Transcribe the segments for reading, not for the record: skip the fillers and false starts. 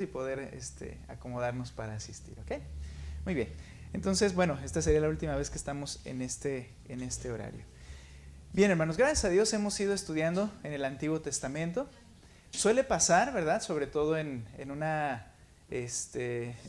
y poder acomodarnos para asistir, ¿ok? Muy bien. Entonces, bueno, esta sería la última vez que estamos en este horario. Bien, hermanos, gracias a Dios hemos ido estudiando en el Antiguo Testamento. Suele pasar, ¿verdad? Sobre todo en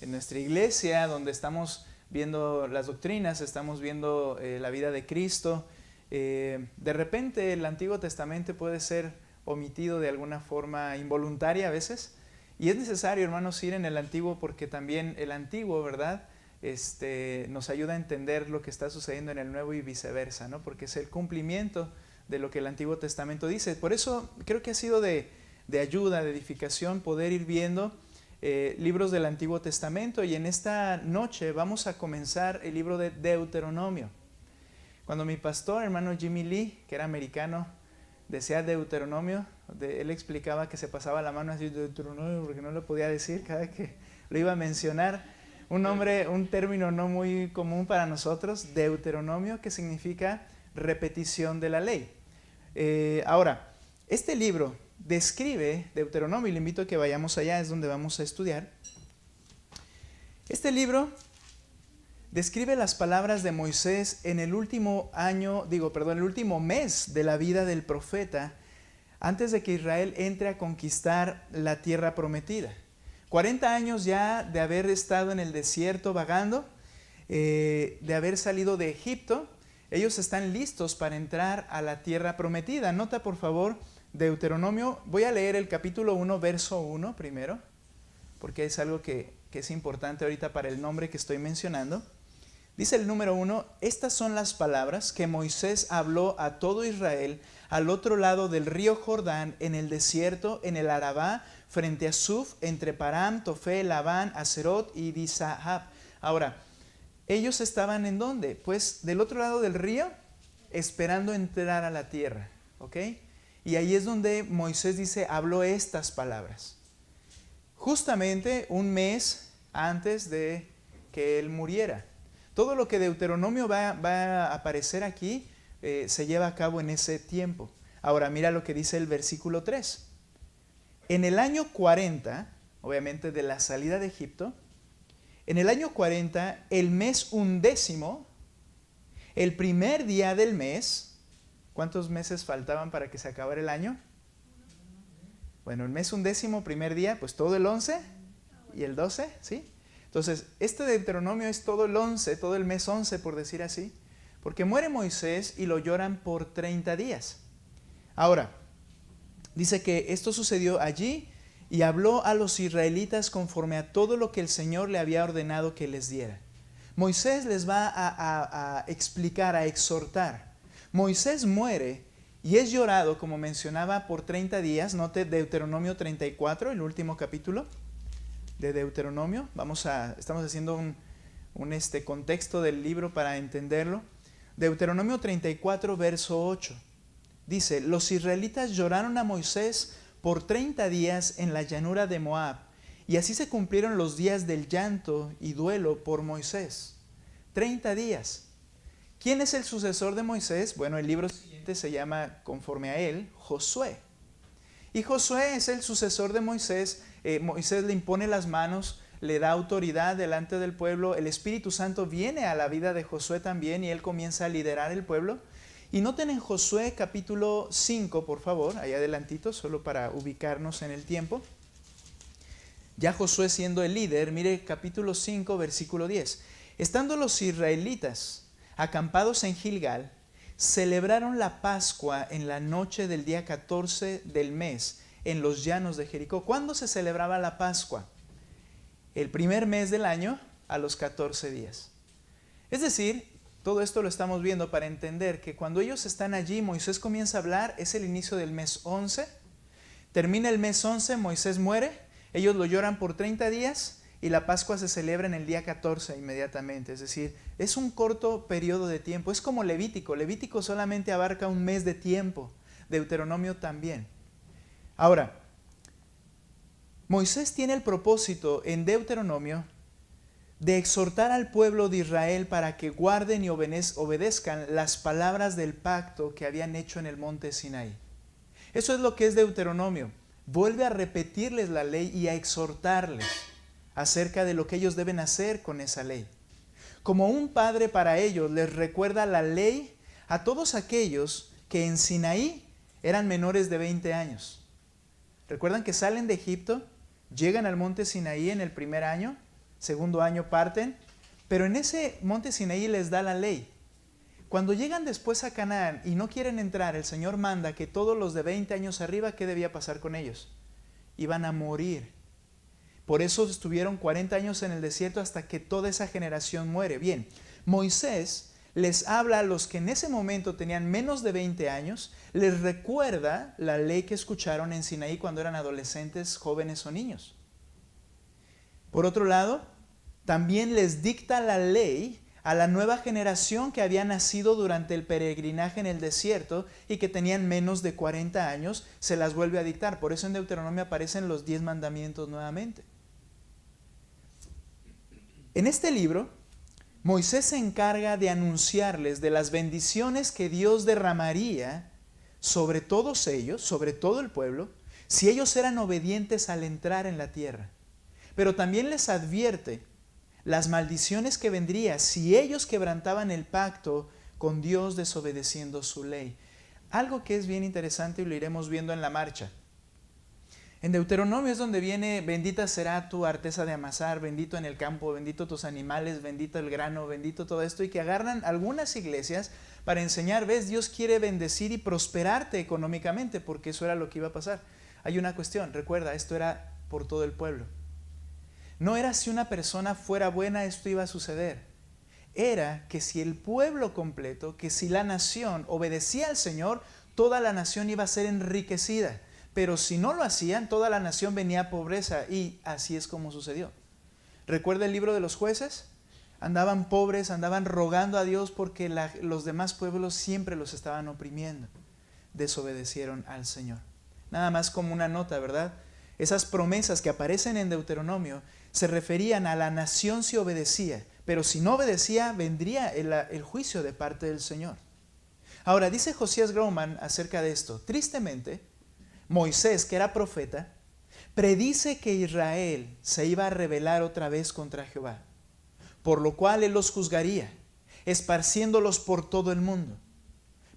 nuestra iglesia, donde estamos viendo las doctrinas, estamos viendo la vida de Cristo. De repente el Antiguo Testamento puede ser omitido de alguna forma involuntaria a veces. Y es necesario, hermanos, ir en el Antiguo porque también el Antiguo, ¿verdad? Nos ayuda a entender lo que está sucediendo en el Nuevo y viceversa, ¿no? Porque es el cumplimiento de lo que el Antiguo Testamento dice. Por eso creo que ha sido de ayuda, de edificación, poder ir viendo libros del Antiguo Testamento. Y en esta noche vamos a comenzar el libro de Deuteronomio. Cuando mi pastor, hermano Jimmy Lee, que era americano, decía Deuteronomio, él explicaba que se pasaba la mano así, Deuteronomio, porque no lo podía decir cada que lo iba a mencionar. Un término no muy común para nosotros, Deuteronomio, que significa repetición de la ley. Ahora, este libro describe Deuteronomio, y le invito a que vayamos allá, es donde vamos a estudiar. Este libro describe las palabras de Moisés en el último mes de la vida del profeta, antes de que Israel entre a conquistar la tierra prometida. 40 años ya de haber estado en el desierto vagando, de haber salido de Egipto, ellos están listos para entrar a la tierra prometida. Nota por favor Deuteronomio, voy a leer el capítulo 1, verso 1 primero, porque es algo que es importante ahorita para el nombre que estoy mencionando. Dice el número 1, estas son las palabras que Moisés habló a todo Israel al otro lado del río Jordán, en el desierto, en el Arabá, frente a Suf, entre Param, Tofel, Labán, Aserot y Disahab. Ahora, ellos estaban ¿en dónde? Pues del otro lado del río, esperando entrar a la tierra, ¿ok? Y ahí es donde Moisés dice, habló estas palabras. Justamente un mes antes de que él muriera. Todo lo que Deuteronomio va a aparecer aquí se lleva a cabo en ese tiempo. Ahora mira lo que dice el versículo 3. En el año 40, obviamente de la salida de Egipto, en el año 40, el mes 11, el primer día del mes, ¿cuántos meses faltaban para que se acabara el año? Bueno, el mes 11, primer día, pues todo el 11 y el 12, ¿sí? Entonces, este Deuteronomio es todo el 11, todo el mes 11, por decir así, porque muere Moisés y lo lloran por 30 días. Ahora, dice que esto sucedió allí y habló a los israelitas conforme a todo lo que el Señor le había ordenado que les diera. Moisés les va a explicar, a exhortar. Moisés muere y es llorado, como mencionaba, por 30 días. Note Deuteronomio 34, el último capítulo de Deuteronomio. Estamos haciendo un contexto del libro para entenderlo. Deuteronomio 34, verso 8. Dice, los israelitas lloraron a Moisés por 30 días en la llanura de Moab, y así se cumplieron los días del llanto y duelo por Moisés. 30 días. ¿Quién es el sucesor de Moisés? Bueno, el libro siguiente se llama, conforme a él, Josué. Y Josué es el sucesor de Moisés. Moisés le impone las manos, le da autoridad delante del pueblo. El Espíritu Santo viene a la vida de Josué también y él comienza a liderar el pueblo. Y noten en Josué capítulo 5, por favor, allá adelantito, solo para ubicarnos en el tiempo. Ya Josué siendo el líder, mire capítulo 5, versículo 10. Estando los israelitas acampados en Gilgal, celebraron la Pascua en la noche del día 14 del mes en los llanos de Jericó. ¿Cuándo se celebraba la Pascua? El primer mes del año a los 14 días. Es decir, todo esto lo estamos viendo para entender que cuando ellos están allí, Moisés comienza a hablar, es el inicio del mes 11, termina el mes 11, Moisés muere, ellos lo lloran por 30 días y la Pascua se celebra en el día 14 inmediatamente. Es decir, es un corto periodo de tiempo, es como Levítico. Levítico solamente abarca un mes de tiempo, Deuteronomio también. Ahora, Moisés tiene el propósito en Deuteronomio de exhortar al pueblo de Israel para que guarden y obedezcan las palabras del pacto que habían hecho en el monte Sinaí. Eso es lo que es Deuteronomio. vuelve a repetirles la ley y a exhortarles acerca de lo que ellos deben hacer con esa ley. Como un padre para ellos, les recuerda la ley a todos aquellos que en Sinaí eran menores de 20 años. ¿Recuerdan que salen de Egipto? Llegan al monte Sinaí en el primer año, segundo año parten, pero en ese monte Sinaí les da la ley. Cuando llegan después a Canaán y no quieren entrar, el Señor manda que todos los de 20 años arriba, ¿qué debía pasar con ellos? Iban a morir. Por eso estuvieron 40 años en el desierto hasta que toda esa generación muere. Bien, Moisés les habla a los que en ese momento tenían menos de 20 años, les recuerda la ley que escucharon en Sinaí cuando eran adolescentes, jóvenes o niños. Por otro lado, también les dicta la ley a la nueva generación que había nacido durante el peregrinaje en el desierto y que tenían menos de 40 años, se las vuelve a dictar. Por eso en Deuteronomio aparecen los 10 mandamientos nuevamente. En este libro, Moisés se encarga de anunciarles de las bendiciones que Dios derramaría sobre todos ellos, sobre todo el pueblo, si ellos eran obedientes al entrar en la tierra. Pero también les advierte las maldiciones que vendría si ellos quebrantaban el pacto con Dios desobedeciendo su ley. Algo que es bien interesante y lo iremos viendo en la marcha. En Deuteronomio es donde viene: bendita será tu arteza de amasar, bendito en el campo, bendito tus animales, bendito el grano, bendito todo esto, y que agarran algunas iglesias para enseñar, ves, Dios quiere bendecir y prosperarte económicamente, porque eso era lo que iba a pasar. Hay una cuestión, recuerda, esto era por todo el pueblo. No era si una persona fuera buena esto iba a suceder. Era que si el pueblo completo, que si la nación obedecía al Señor, toda la nación iba a ser enriquecida. Pero si no lo hacían, toda la nación venía a pobreza, y así es como sucedió. ¿Recuerda el libro de los jueces? Andaban pobres, andaban rogando a Dios porque los demás pueblos siempre los estaban oprimiendo. Desobedecieron al Señor. Nada más como una nota, ¿verdad? Esas promesas que aparecen en Deuteronomio se referían a la nación si obedecía, pero si no obedecía, vendría el juicio de parte del Señor. Ahora, dice Josías Grauman acerca de esto: tristemente, Moisés, que era profeta, predice que Israel se iba a rebelar otra vez contra Jehová, por lo cual él los juzgaría, esparciéndolos por todo el mundo.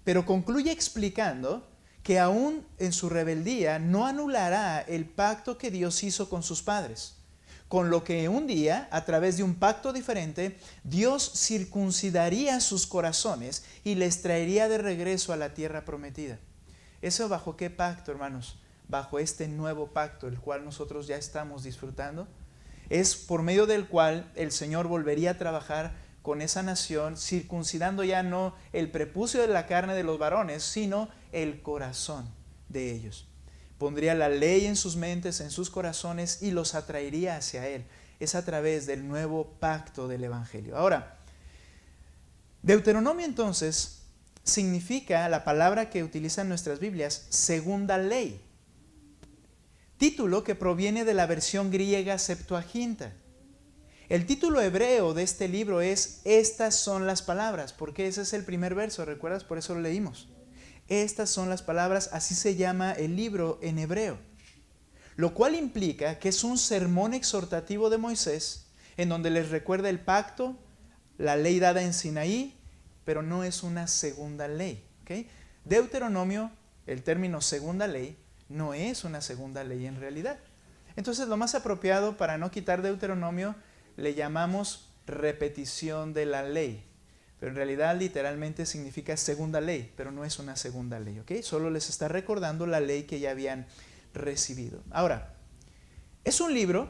Pero concluye explicando que aún en su rebeldía no anulará el pacto que Dios hizo con sus padres, con lo que un día, a través de un pacto diferente, Dios circuncidaría sus corazones y les traería de regreso a la tierra prometida. ¿Eso bajo qué pacto, hermanos? Bajo este nuevo pacto, el cual nosotros ya estamos disfrutando. Es por medio del cual el Señor volvería a trabajar con esa nación, circuncidando ya no el prepucio de la carne de los varones, sino el corazón de ellos. Pondría la ley en sus mentes, en sus corazones, y los atraería hacia Él. Es a través del nuevo pacto del Evangelio. Ahora, Deuteronomio entonces significa, la palabra que utilizan nuestras Biblias, segunda ley. Título que proviene de la versión griega Septuaginta. El título hebreo de este libro es Estas son las palabras, porque ese es el primer verso, ¿recuerdas? Por eso lo leímos. Estas son las palabras, así se llama el libro en hebreo. Lo cual implica que es un sermón exhortativo de Moisés, en donde les recuerda el pacto, la ley dada en Sinaí, pero no es una segunda ley. ¿Okay? Deuteronomio, el término segunda ley, no es una segunda ley en realidad. Entonces lo más apropiado para no quitar Deuteronomio le llamamos repetición de la ley. Pero en realidad literalmente significa segunda ley, pero no es una segunda ley. ¿Okay? Solo les está recordando la ley que ya habían recibido. Ahora, es un libro,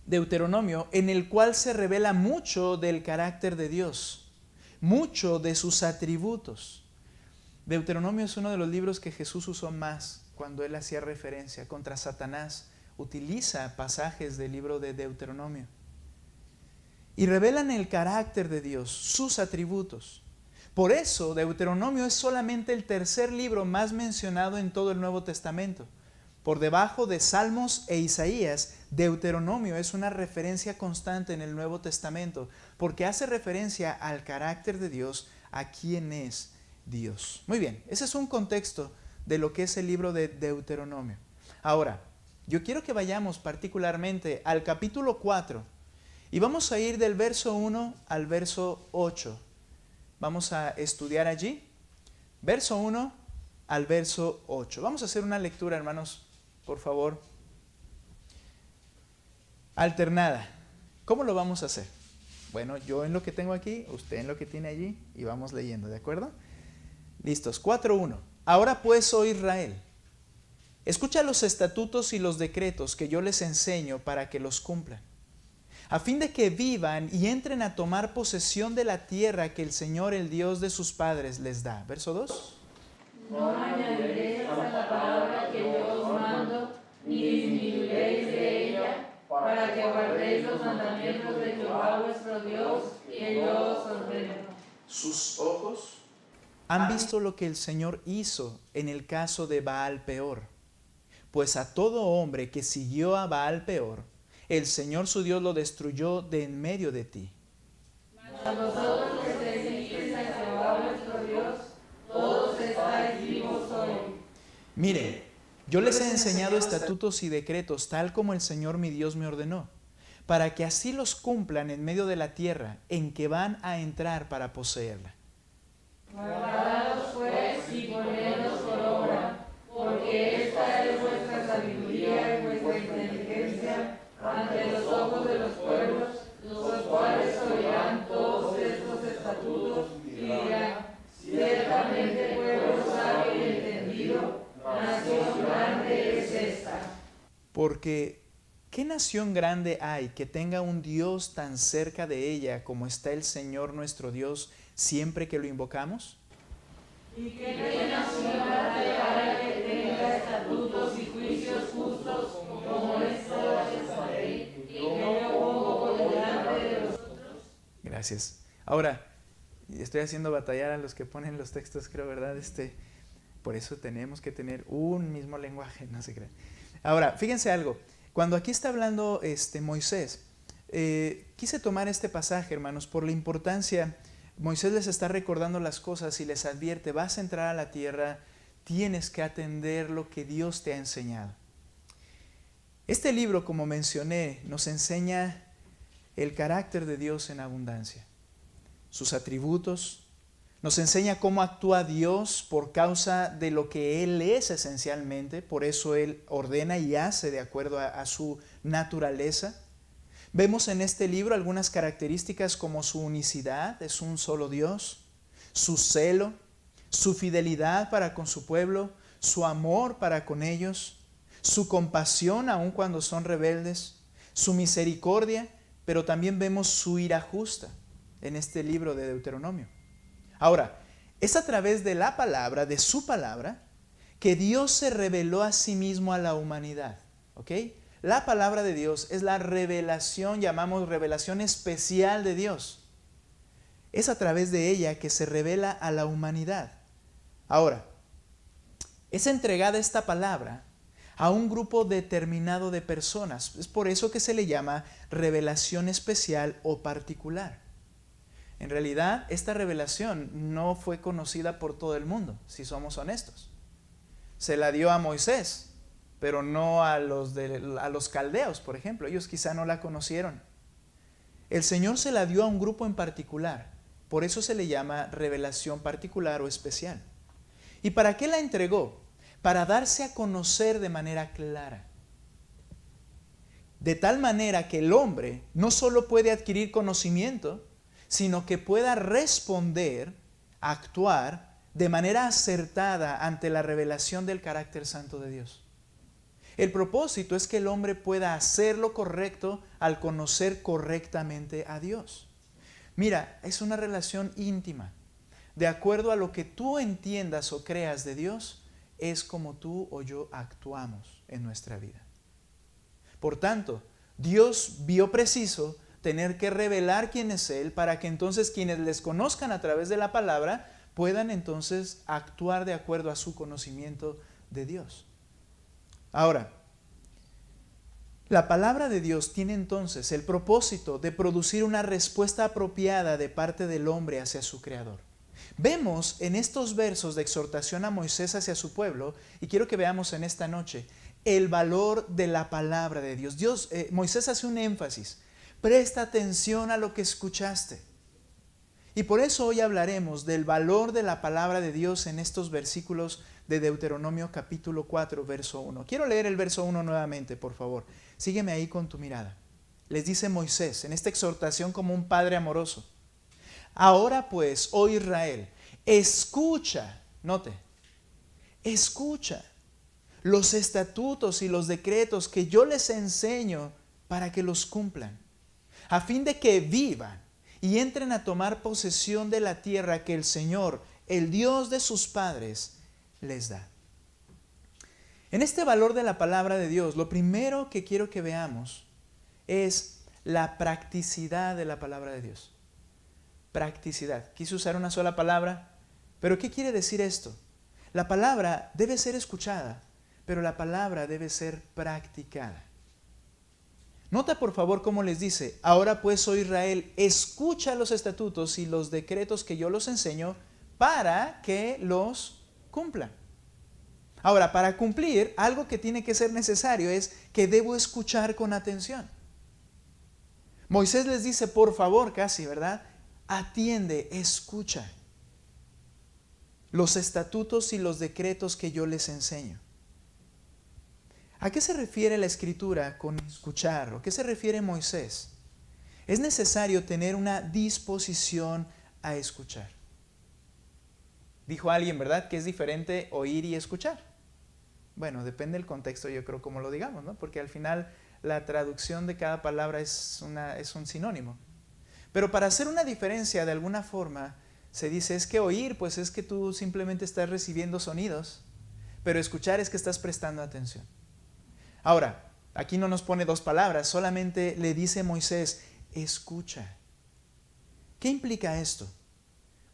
Deuteronomio, en el cual se revela mucho del carácter de Dios, mucho de sus atributos. Deuteronomio es uno de los libros que Jesús usó más cuando él hacía referencia contra Satanás. Utiliza pasajes del libro de Deuteronomio. Y revelan el carácter de Dios, sus atributos. Por eso Deuteronomio es solamente el tercer libro más mencionado en todo el Nuevo Testamento. Por debajo de Salmos e Isaías, Deuteronomio es una referencia constante en el Nuevo Testamento, porque hace referencia al carácter de Dios, a quién es Dios. Muy bien, ese es un contexto de lo que es el libro de Deuteronomio. Ahora, yo quiero que vayamos particularmente al capítulo 4 y vamos a ir del verso 1 al verso 8. Vamos a estudiar allí, verso 1 al verso 8. Vamos a hacer una lectura, hermanos, por favor, alternada. ¿Cómo lo vamos a hacer? Bueno, yo en lo que tengo aquí, usted en lo que tiene allí, y vamos leyendo, ¿de acuerdo? Listos, 4:1. Ahora pues, oh Israel, escucha los estatutos y los decretos que yo les enseño para que los cumplan, a fin de que vivan y entren a tomar posesión de la tierra que el Señor, el Dios de sus padres, les da. Verso 2. No añadiréis a la palabra que yo os mando, ni disminuiréis de ella, para que guardéis los mandamientos de Jehová vuestro Dios, que yo os ordeno. Sus ojos han visto lo que el Señor hizo en el caso de Baal Peor. Pues a todo hombre que siguió a Baal Peor, el Señor su Dios lo destruyó de en medio de ti. A vosotros que seguisteis a Jehová vuestro Dios, todos estáis vivos hoy. Miren, yo les he enseñado estatutos y decretos tal como el Señor mi Dios me ordenó, para que así los cumplan en medio de la tierra en que van a entrar para poseerla. Guardaos pues y ponedlos por obra, porque esta es vuestra sabiduría y vuestra inteligencia ante los ojos de los pueblos, los cuales oirán todos estos estatutos y dirán: ciertamente pueblo sabio y entendido, nación grande es esta. Porque, ¿qué nación grande hay que tenga un Dios tan cerca de ella como está el Señor nuestro Dios siempre que lo invocamos? ¿Y qué nación grande hay que tenga estatutos y juicios justos como esta esta ley, y que yo pongo por delante de vosotros? Gracias. Ahora, estoy haciendo batallar a los que ponen los textos, creo, ¿verdad? Por eso tenemos que tener un mismo lenguaje, no se crean. Ahora, fíjense algo. Cuando aquí está hablando Moisés, quise tomar este pasaje, hermanos, por la importancia. Moisés les está recordando las cosas y les advierte: vas a entrar a la tierra, tienes que atender lo que Dios te ha enseñado. Este libro, como mencioné, nos enseña el carácter de Dios en abundancia, sus atributos, nos enseña cómo actúa Dios por causa de lo que Él es esencialmente, por eso Él ordena y hace de acuerdo a su naturaleza. Vemos en este libro algunas características como su unicidad, es un solo Dios, su celo, su fidelidad para con su pueblo, su amor para con ellos, su compasión aun cuando son rebeldes, su misericordia, pero también vemos su ira justa en este libro de Deuteronomio. Ahora, es a través de la palabra, de su palabra, que Dios se reveló a sí mismo a la humanidad, ¿ok? La palabra de Dios es la revelación, llamamos revelación especial de Dios. Es a través de ella que se revela a la humanidad. Ahora, es entregada esta palabra a un grupo determinado de personas. Es por eso que se le llama revelación especial o particular. En realidad, esta revelación no fue conocida por todo el mundo, si somos honestos. Se la dio a Moisés, pero no a los caldeos, por ejemplo. Ellos quizá no la conocieron. El Señor se la dio a un grupo en particular. Por eso se le llama revelación particular o especial. ¿Y para qué la entregó? Para darse a conocer de manera clara. De tal manera que el hombre no solo puede adquirir conocimiento, sino que pueda responder, actuar de manera acertada ante la revelación del carácter santo de Dios. El propósito es que el hombre pueda hacer lo correcto al conocer correctamente a Dios. Mira, es una relación íntima. De acuerdo a lo que tú entiendas o creas de Dios, es como tú o yo actuamos en nuestra vida. Por tanto, Dios vio preciso tener que revelar quién es Él para que entonces quienes les conozcan a través de la palabra puedan entonces actuar de acuerdo a su conocimiento de Dios. Ahora, la palabra de Dios tiene entonces el propósito de producir una respuesta apropiada de parte del hombre hacia su Creador. Vemos en estos versos de exhortación a Moisés hacia su pueblo, y quiero que veamos en esta noche, el valor de la palabra de Dios. Moisés hace un énfasis. Presta atención a lo que escuchaste. Y por eso hoy hablaremos del valor de la palabra de Dios en estos versículos de Deuteronomio capítulo 4, verso 1. Quiero leer el verso 1 nuevamente, por favor. Sígueme ahí con tu mirada. Les dice Moisés en esta exhortación como un padre amoroso. Ahora pues, oh Israel, escucha, note, escucha los estatutos y los decretos que yo les enseño para que los cumplan, a fin de que vivan y entren a tomar posesión de la tierra que el Señor, el Dios de sus padres, les da. En este valor de la palabra de Dios, lo primero que quiero que veamos es la practicidad de la palabra de Dios. Practicidad. Quise usar una sola palabra, pero ¿qué quiere decir esto? La palabra debe ser escuchada, pero la palabra debe ser practicada. Nota por favor cómo les dice, ahora pues, oh Israel, escucha los estatutos y los decretos que yo los enseño para que los cumplan. Ahora, para cumplir, algo que tiene que ser necesario es que debo escuchar con atención. Moisés les dice, por favor, casi, ¿verdad? Atiende, escucha los estatutos y los decretos que yo les enseño. ¿A qué se refiere la Escritura con escuchar? ¿O qué se refiere Moisés? Es necesario tener una disposición a escuchar. Dijo alguien, ¿verdad?, que es diferente oír y escuchar. Bueno, depende del contexto, yo creo, como lo digamos, ¿no? Porque al final la traducción de cada palabra es un sinónimo. Pero para hacer una diferencia de alguna forma, se dice, es que oír, pues es que tú simplemente estás recibiendo sonidos, pero escuchar es que estás prestando atención. Ahora, aquí no nos pone dos palabras, solamente le dice Moisés, escucha. ¿Qué implica esto?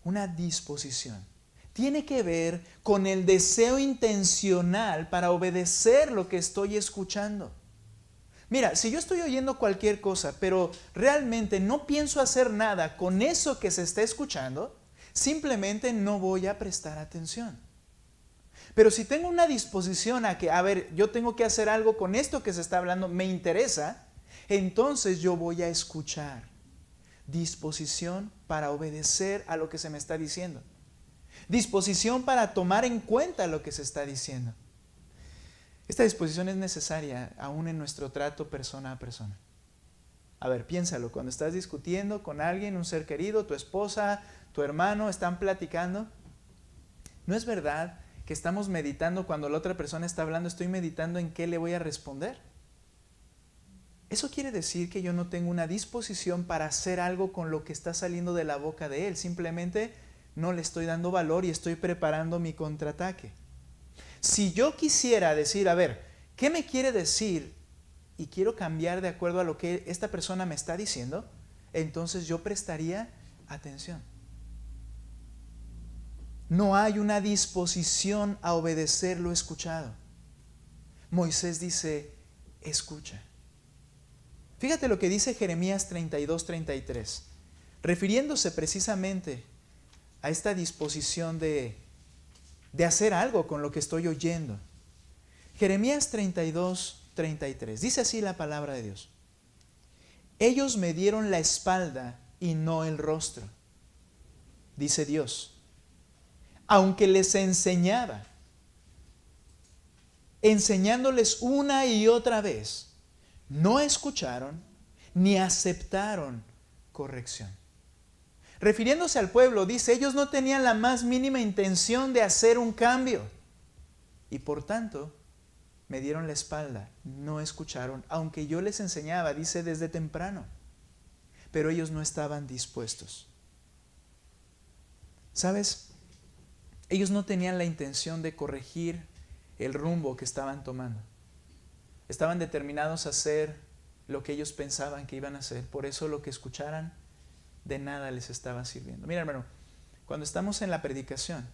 Una disposición. Tiene que ver con el deseo intencional para obedecer lo que estoy escuchando. Mira, si yo estoy oyendo cualquier cosa, pero realmente no pienso hacer nada con eso que se está escuchando, simplemente no voy a prestar atención. Pero si tengo una disposición a que, yo tengo que hacer algo con esto que se está hablando, me interesa, entonces yo voy a escuchar. Disposición para obedecer a lo que se me está diciendo. Disposición para tomar en cuenta lo que se está diciendo. Esta disposición es necesaria aún en nuestro trato persona a persona. Piénsalo, cuando estás discutiendo con alguien, un ser querido, tu esposa, tu hermano, están platicando, ¿no es verdad que estamos meditando cuando la otra persona está hablando? Estoy meditando en qué le voy a responder. Eso quiere decir que yo no tengo una disposición para hacer algo con lo que está saliendo de la boca de él. Simplemente no le estoy dando valor y estoy preparando mi contraataque. Si yo quisiera decir, ¿qué me quiere decir? Y quiero cambiar de acuerdo a lo que esta persona me está diciendo, entonces yo prestaría atención. No hay una disposición a obedecer lo escuchado. Moisés dice, escucha. Fíjate lo que dice Jeremías 32:33, refiriéndose precisamente a esta disposición de hacer algo con lo que estoy oyendo. Jeremías 32:33, dice así la palabra de Dios. Ellos me dieron la espalda y no el rostro, dice Dios. Aunque les enseñaba, enseñándoles una y otra vez, no escucharon ni aceptaron corrección. Refiriéndose al pueblo, dice, ellos no tenían la más mínima intención de hacer un cambio. Y por tanto, me dieron la espalda, no escucharon, aunque yo les enseñaba, dice, desde temprano. Pero ellos no estaban dispuestos. ¿Sabes? Ellos no tenían la intención de corregir el rumbo que estaban tomando. Estaban determinados a hacer lo que ellos pensaban que iban a hacer. Por eso lo que escucharan de nada les estaba sirviendo. Mira, hermano, cuando estamos en la predicación,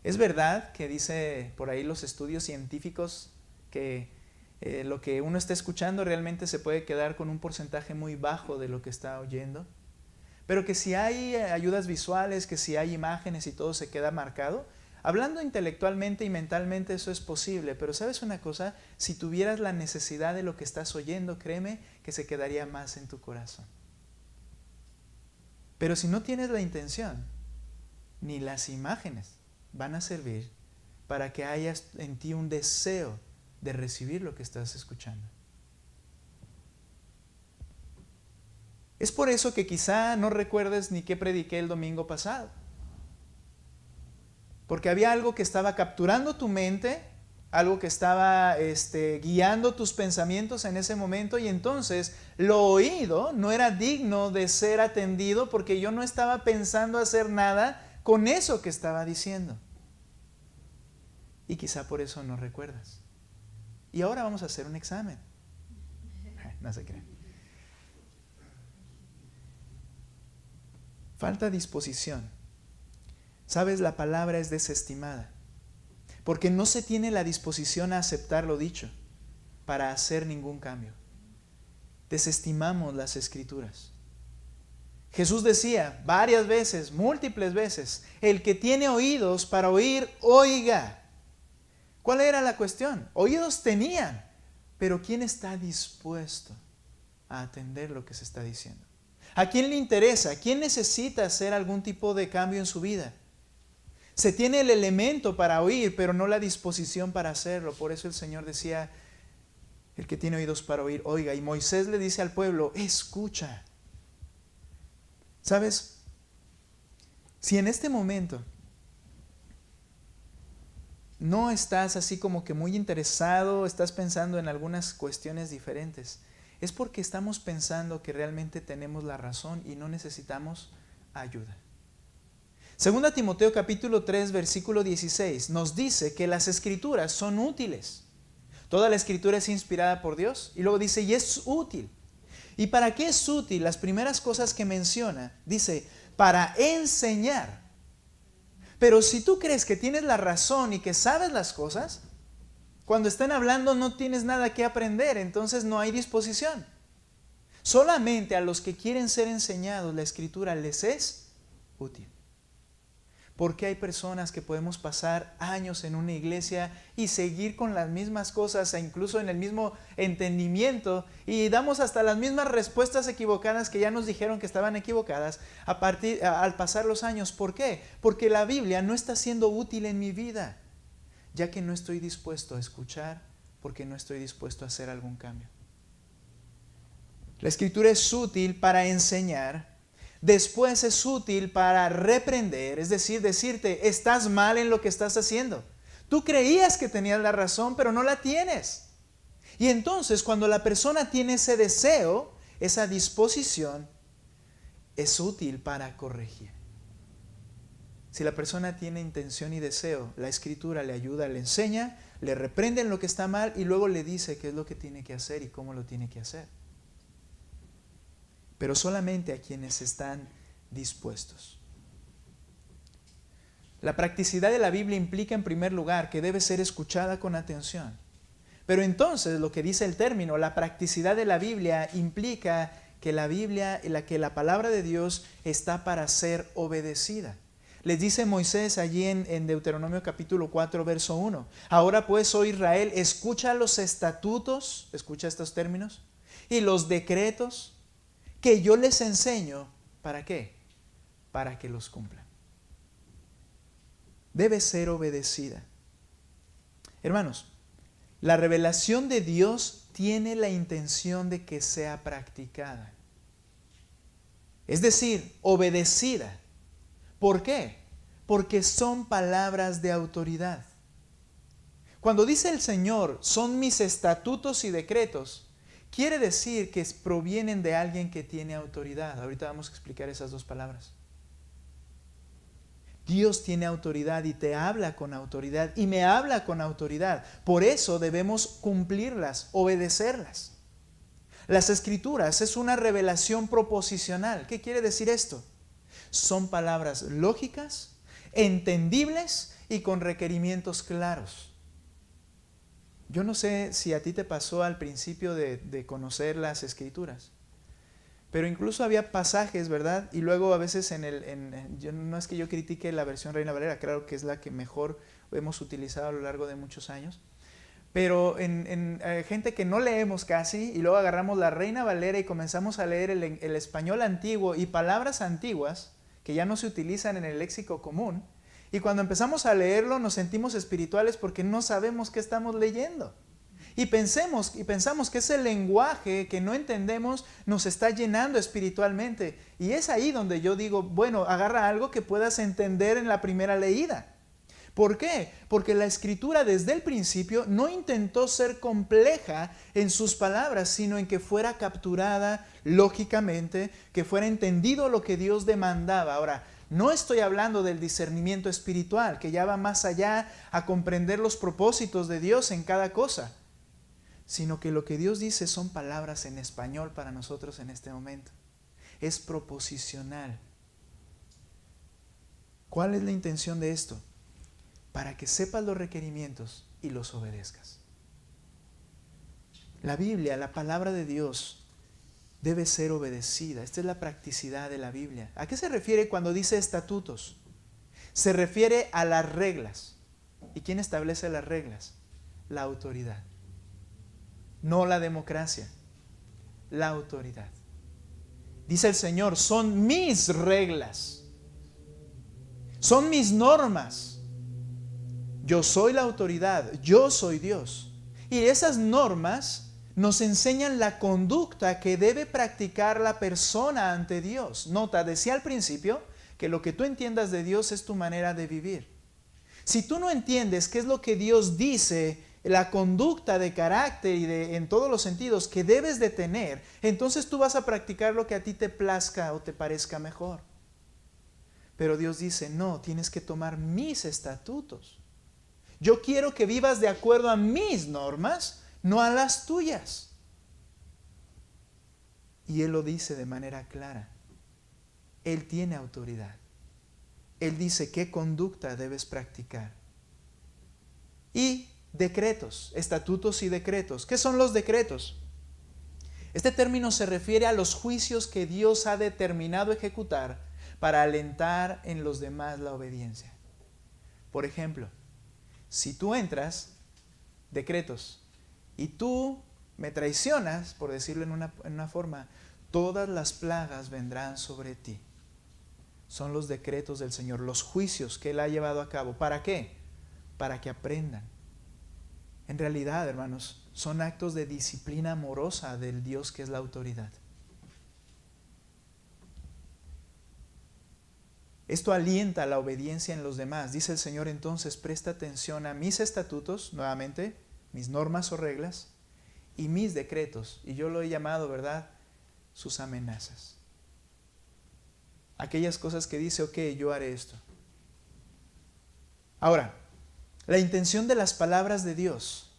es verdad que dice por ahí los estudios científicos que lo que uno está escuchando realmente se puede quedar con un porcentaje muy bajo de lo que está oyendo. Pero que si hay ayudas visuales, que si hay imágenes y todo se queda marcado, hablando intelectualmente y mentalmente eso es posible, pero ¿sabes una cosa? Si tuvieras la necesidad de lo que estás oyendo, créeme que se quedaría más en tu corazón. Pero si no tienes la intención, ni las imágenes van a servir para que haya en ti un deseo de recibir lo que estás escuchando. Es por eso que quizá no recuerdes ni qué prediqué el domingo pasado. Porque había algo que estaba capturando tu mente, algo que estaba guiando tus pensamientos en ese momento, y entonces lo oído no era digno de ser atendido porque yo no estaba pensando hacer nada con eso que estaba diciendo. Y quizá por eso no recuerdas. Y ahora vamos a hacer un examen. No se crean. Falta disposición. Sabes, la palabra es desestimada, porque no se tiene la disposición a aceptar lo dicho para hacer ningún cambio. Desestimamos las Escrituras. Jesús decía varias veces, múltiples veces, el que tiene oídos para oír, oiga. ¿Cuál era la cuestión? Oídos tenían, pero ¿quién está dispuesto a atender lo que se está diciendo? ¿A quién le interesa? ¿Quién necesita hacer algún tipo de cambio en su vida? Se tiene el elemento para oír, pero no la disposición para hacerlo. Por eso el Señor decía, el que tiene oídos para oír, oiga. Y Moisés le dice al pueblo, escucha. ¿Sabes? Si en este momento no estás así como que muy interesado, estás pensando en algunas cuestiones diferentes, es porque estamos pensando que realmente tenemos la razón y no necesitamos ayuda. Segunda Timoteo capítulo 3 versículo 16 nos dice que las Escrituras son útiles. Toda la Escritura es inspirada por Dios y luego dice, y es útil. ¿Y para qué es útil? Las primeras cosas que menciona, dice, para enseñar. Pero si tú crees que tienes la razón y que sabes las cosas, cuando están hablando no tienes nada que aprender, entonces no hay disposición. Solamente a los que quieren ser enseñados la Escritura les es útil. Porque hay personas que podemos pasar años en una iglesia y seguir con las mismas cosas e incluso en el mismo entendimiento y damos hasta las mismas respuestas equivocadas que ya nos dijeron que estaban equivocadas al pasar los años. ¿Por qué? Porque la Biblia no está siendo útil en mi vida, ya que no estoy dispuesto a escuchar, porque no estoy dispuesto a hacer algún cambio. La Escritura es útil para enseñar. Después es útil para reprender, es decir, decirte, estás mal en lo que estás haciendo. Tú creías que tenías la razón, pero no la tienes. Y entonces, cuando la persona tiene ese deseo, esa disposición, es útil para corregir. Si la persona tiene intención y deseo, la Escritura le ayuda, le enseña, le reprende en lo que está mal y luego le dice qué es lo que tiene que hacer y cómo lo tiene que hacer. Pero solamente a quienes están dispuestos. La practicidad de la Biblia implica en primer lugar que debe ser escuchada con atención. Pero entonces lo que dice el término, la practicidad de la Biblia implica que la palabra de Dios está para ser obedecida. Les dice Moisés allí en Deuteronomio capítulo 4 verso 1. Ahora pues, oh Israel, escucha los estatutos, escucha estos términos, y los decretos que yo les enseño, ¿para qué? Para que los cumplan. Debe ser obedecida. Hermanos, la revelación de Dios tiene la intención de que sea practicada. Es decir, obedecida. ¿Por qué? Porque son palabras de autoridad. Cuando dice el Señor, son mis estatutos y decretos, quiere decir que provienen de alguien que tiene autoridad. Ahorita vamos a explicar esas dos palabras. Dios tiene autoridad y te habla con autoridad y me habla con autoridad. Por eso debemos cumplirlas, obedecerlas. Las Escrituras es una revelación proposicional. ¿Qué quiere decir esto? Son palabras lógicas, entendibles y con requerimientos claros. Yo no sé si a ti te pasó al principio de conocer las Escrituras, Pero incluso había pasajes, ¿verdad? Y luego a veces no es que yo critique la versión Reina Valera, claro que es la que mejor hemos utilizado a lo largo de muchos años. Pero gente que no leemos casi y luego agarramos la Reina Valera y comenzamos a leer el español antiguo y palabras antiguas que ya no se utilizan en el léxico común. Y cuando empezamos a leerlo nos sentimos espirituales porque no sabemos qué estamos leyendo. Y pensamos que ese lenguaje que no entendemos nos está llenando espiritualmente. Y es ahí donde yo digo, bueno, agarra algo que puedas entender en la primera leída. ¿Por qué? Porque la Escritura desde el principio no intentó ser compleja en sus palabras, sino en que fuera capturada lógicamente, que fuera entendido lo que Dios demandaba. Ahora, no estoy hablando del discernimiento espiritual, que ya va más allá a comprender los propósitos de Dios en cada cosa, sino que lo que Dios dice son palabras en español para nosotros en este momento. Es proposicional. ¿Cuál es la intención de esto? Para que sepas los requerimientos y los obedezcas. La Biblia, la palabra de Dios, debe ser obedecida. Esta es la practicidad de la Biblia. ¿A qué se refiere cuando dice estatutos? Se refiere a las reglas. ¿Y quién establece las reglas? La autoridad. No la democracia, la autoridad. Dice el Señor, son mis reglas, son mis normas. Yo soy la autoridad, yo soy Dios. Y esas normas nos enseñan la conducta que debe practicar la persona ante Dios. Nota, decía al principio que lo que tú entiendas de Dios es tu manera de vivir. Si tú no entiendes qué es lo que Dios dice, la conducta de carácter y en todos los sentidos que debes de tener, entonces tú vas a practicar lo que a ti te plazca o te parezca mejor. Pero Dios dice, no, tienes que tomar mis estatutos. Yo quiero que vivas de acuerdo a mis normas, no a las tuyas. Y Él lo dice de manera clara. Él tiene autoridad. Él dice qué conducta debes practicar. Y decretos, estatutos y decretos. ¿Qué son los decretos? Este término se refiere a los juicios que Dios ha determinado ejecutar para alentar en los demás la obediencia. Por ejemplo, si tú entras, decretos, y tú me traicionas, por decirlo en una forma, todas las plagas vendrán sobre ti. Son los decretos del Señor, los juicios que Él ha llevado a cabo. ¿Para qué? Para que aprendan. En realidad, hermanos, son actos de disciplina amorosa del Dios que es la autoridad. Esto alienta la obediencia en los demás. Dice el Señor entonces, presta atención a mis estatutos, nuevamente, mis normas o reglas, y mis decretos. Y yo lo he llamado, ¿verdad?, sus amenazas. Aquellas cosas que dice, ok, yo haré esto. Ahora, la intención de las palabras de Dios,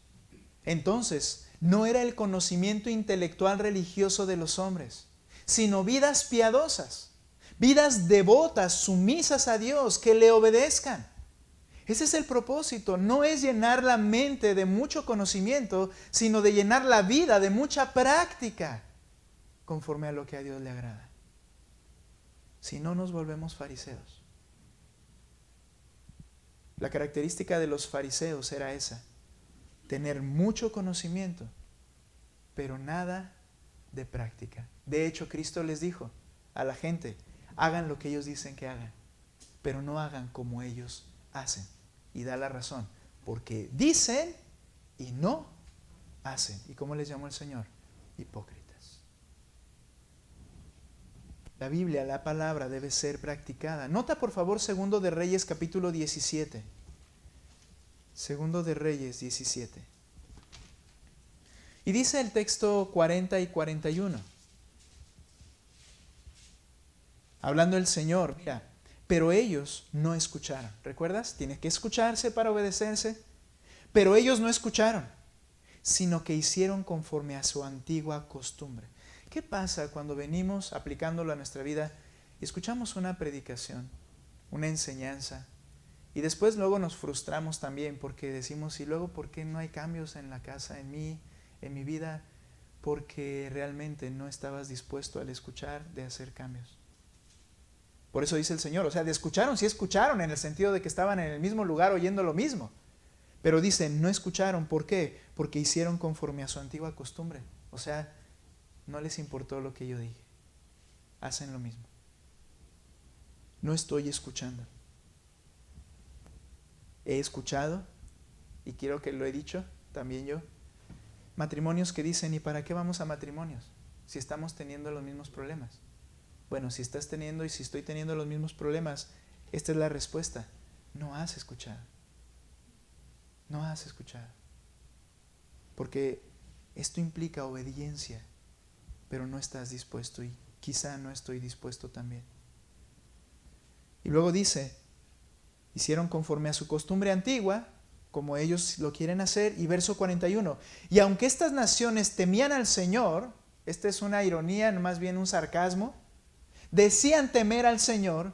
entonces, no era el conocimiento intelectual religioso de los hombres, sino vidas piadosas. Vidas devotas, sumisas a Dios, que le obedezcan. Ese es el propósito. No es llenar la mente de mucho conocimiento, sino de llenar la vida de mucha práctica, conforme a lo que a Dios le agrada. Si no, nos volvemos fariseos. La característica de los fariseos era esa: tener mucho conocimiento, pero nada de práctica. De hecho, Cristo les dijo a la gente, hagan lo que ellos dicen que hagan, pero no hagan como ellos hacen. Y da la razón, porque dicen y no hacen. ¿Y cómo les llamó el Señor? Hipócritas. La Biblia, la palabra, debe ser practicada. Nota por favor 2 de Reyes capítulo 17. 2 de Reyes 17. Y dice el texto 40 y 41. Hablando el Señor, mira, pero ellos no escucharon. ¿Recuerdas? Tiene que escucharse para obedecerse. Pero ellos no escucharon, sino que hicieron conforme a su antigua costumbre. ¿Qué pasa cuando venimos aplicándolo a nuestra vida y escuchamos una predicación, una enseñanza, y después luego nos frustramos también porque decimos, ¿y luego por qué no hay cambios en la casa, en mí, en mi vida? porque realmente no estabas dispuesto al escuchar de hacer cambios. Por eso dice el Señor, o sea, de escucharon, sí escucharon en el sentido de que estaban en el mismo lugar oyendo lo mismo. Pero dice, no escucharon, ¿por qué? Porque hicieron conforme a su antigua costumbre. O sea, no les importó lo que yo dije. Hacen lo mismo. No estoy escuchando. He escuchado, y quiero que lo he dicho también yo, matrimonios que dicen, ¿y para qué vamos a matrimonios si estamos teniendo los mismos problemas? Bueno, si estás teniendo y si estoy teniendo los mismos problemas, esta es la respuesta. No has escuchado. No has escuchado. Porque esto implica obediencia, pero no estás dispuesto y quizá no estoy dispuesto también. Y luego dice, hicieron conforme a su costumbre antigua, como ellos lo quieren hacer. Y verso 41, y aunque estas naciones temían al Señor, esta es una ironía, más bien un sarcasmo, decían temer al Señor,